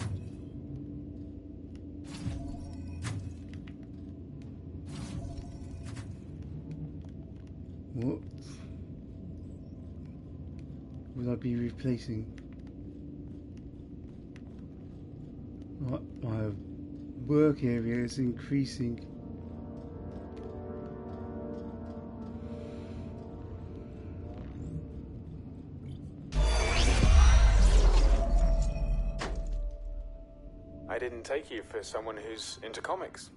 what would I be replacing? Right, my work area is increasing. I didn't take you for someone who's into comics.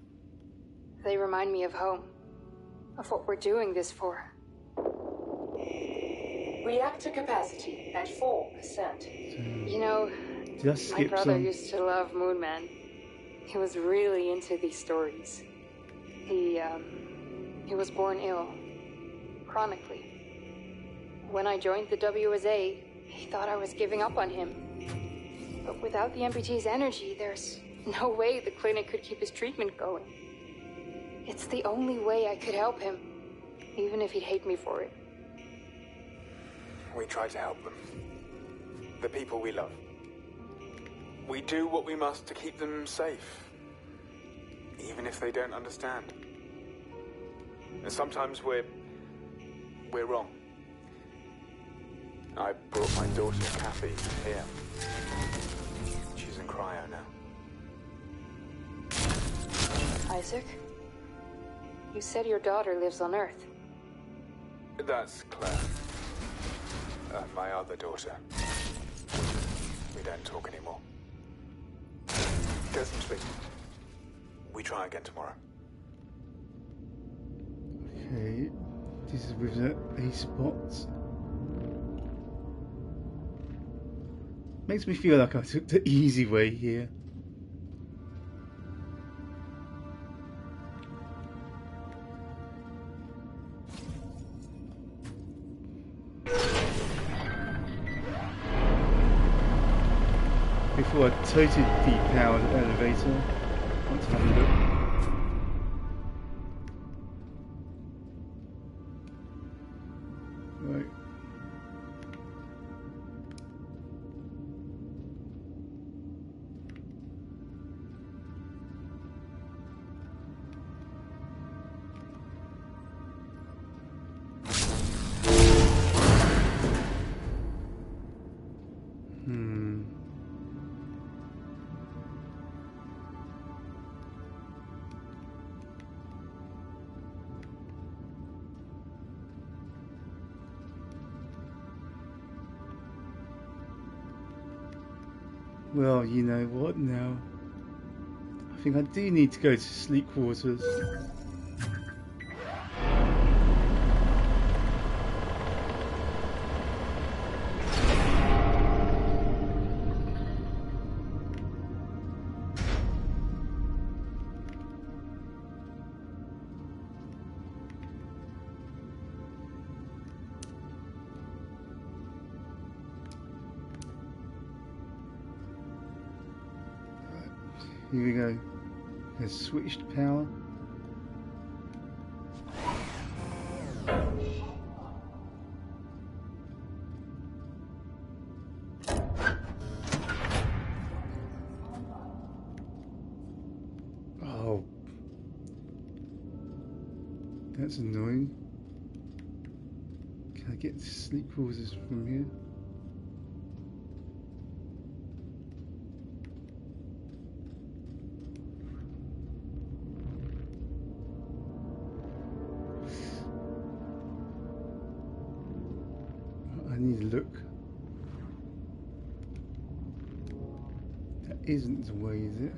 They remind me of home. Of what we're doing this for. Reactor capacity at 4%. You know, my brother used to love Moon Man. He was really into these stories. He was born ill. Chronically. When I joined the WSA, he thought I was giving up on him. But without the MPT's energy, there's no way the clinic could keep his treatment going. It's the only way I could help him, even if he'd hate me for it. We try to help them. The people we love. We do what we must to keep them safe, even if they don't understand. And sometimes we're wrong. I brought my daughter, Kathy, here. She's in cryo now. Isaac? You said your daughter lives on Earth. That's Claire. My other daughter. We don't talk anymore. Get some sleep. We try again tomorrow. Okay, this is with the A spot. Makes me feel like I took the easy way here. Before I totally depower the elevator. have a look. Right. Well, you know what now? I think I do need to go to sleep quarters. Here we go. There's switched power. Oh. That's annoying. Can I get to sleep quarters from here? I need to look. That isn't the way, is it?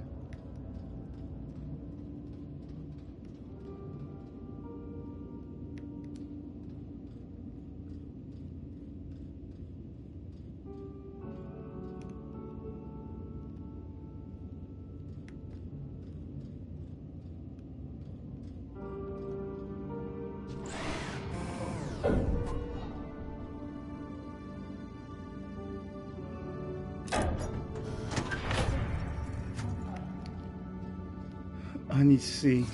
I need to see.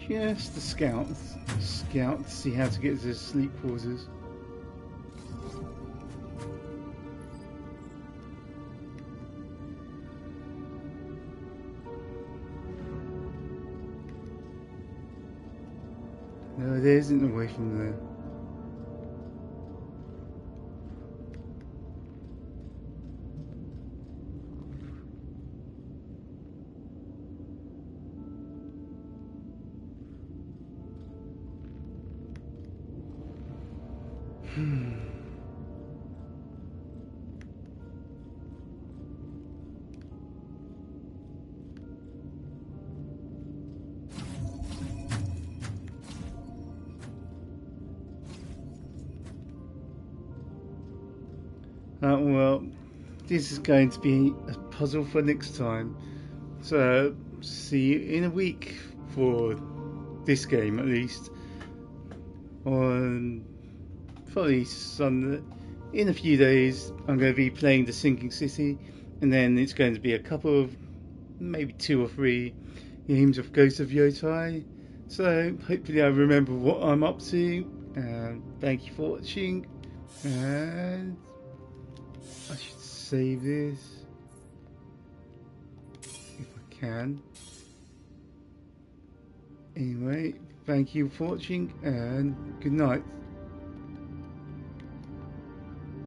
Just the scout to see how to get to the sleep quarters. No, there isn't a way from there. Well, this is going to be a puzzle for next time. So, see you in a week for this game at least. On probably Sunday. In a few days, I'm going to be playing The Sinking City, and then it's going to be a couple of, maybe 2 or 3 games of Ghost of Yotai. So, hopefully I remember what I'm up to. Thank you for watching, and I should save this if I can. Anyway, thank you for watching and good night.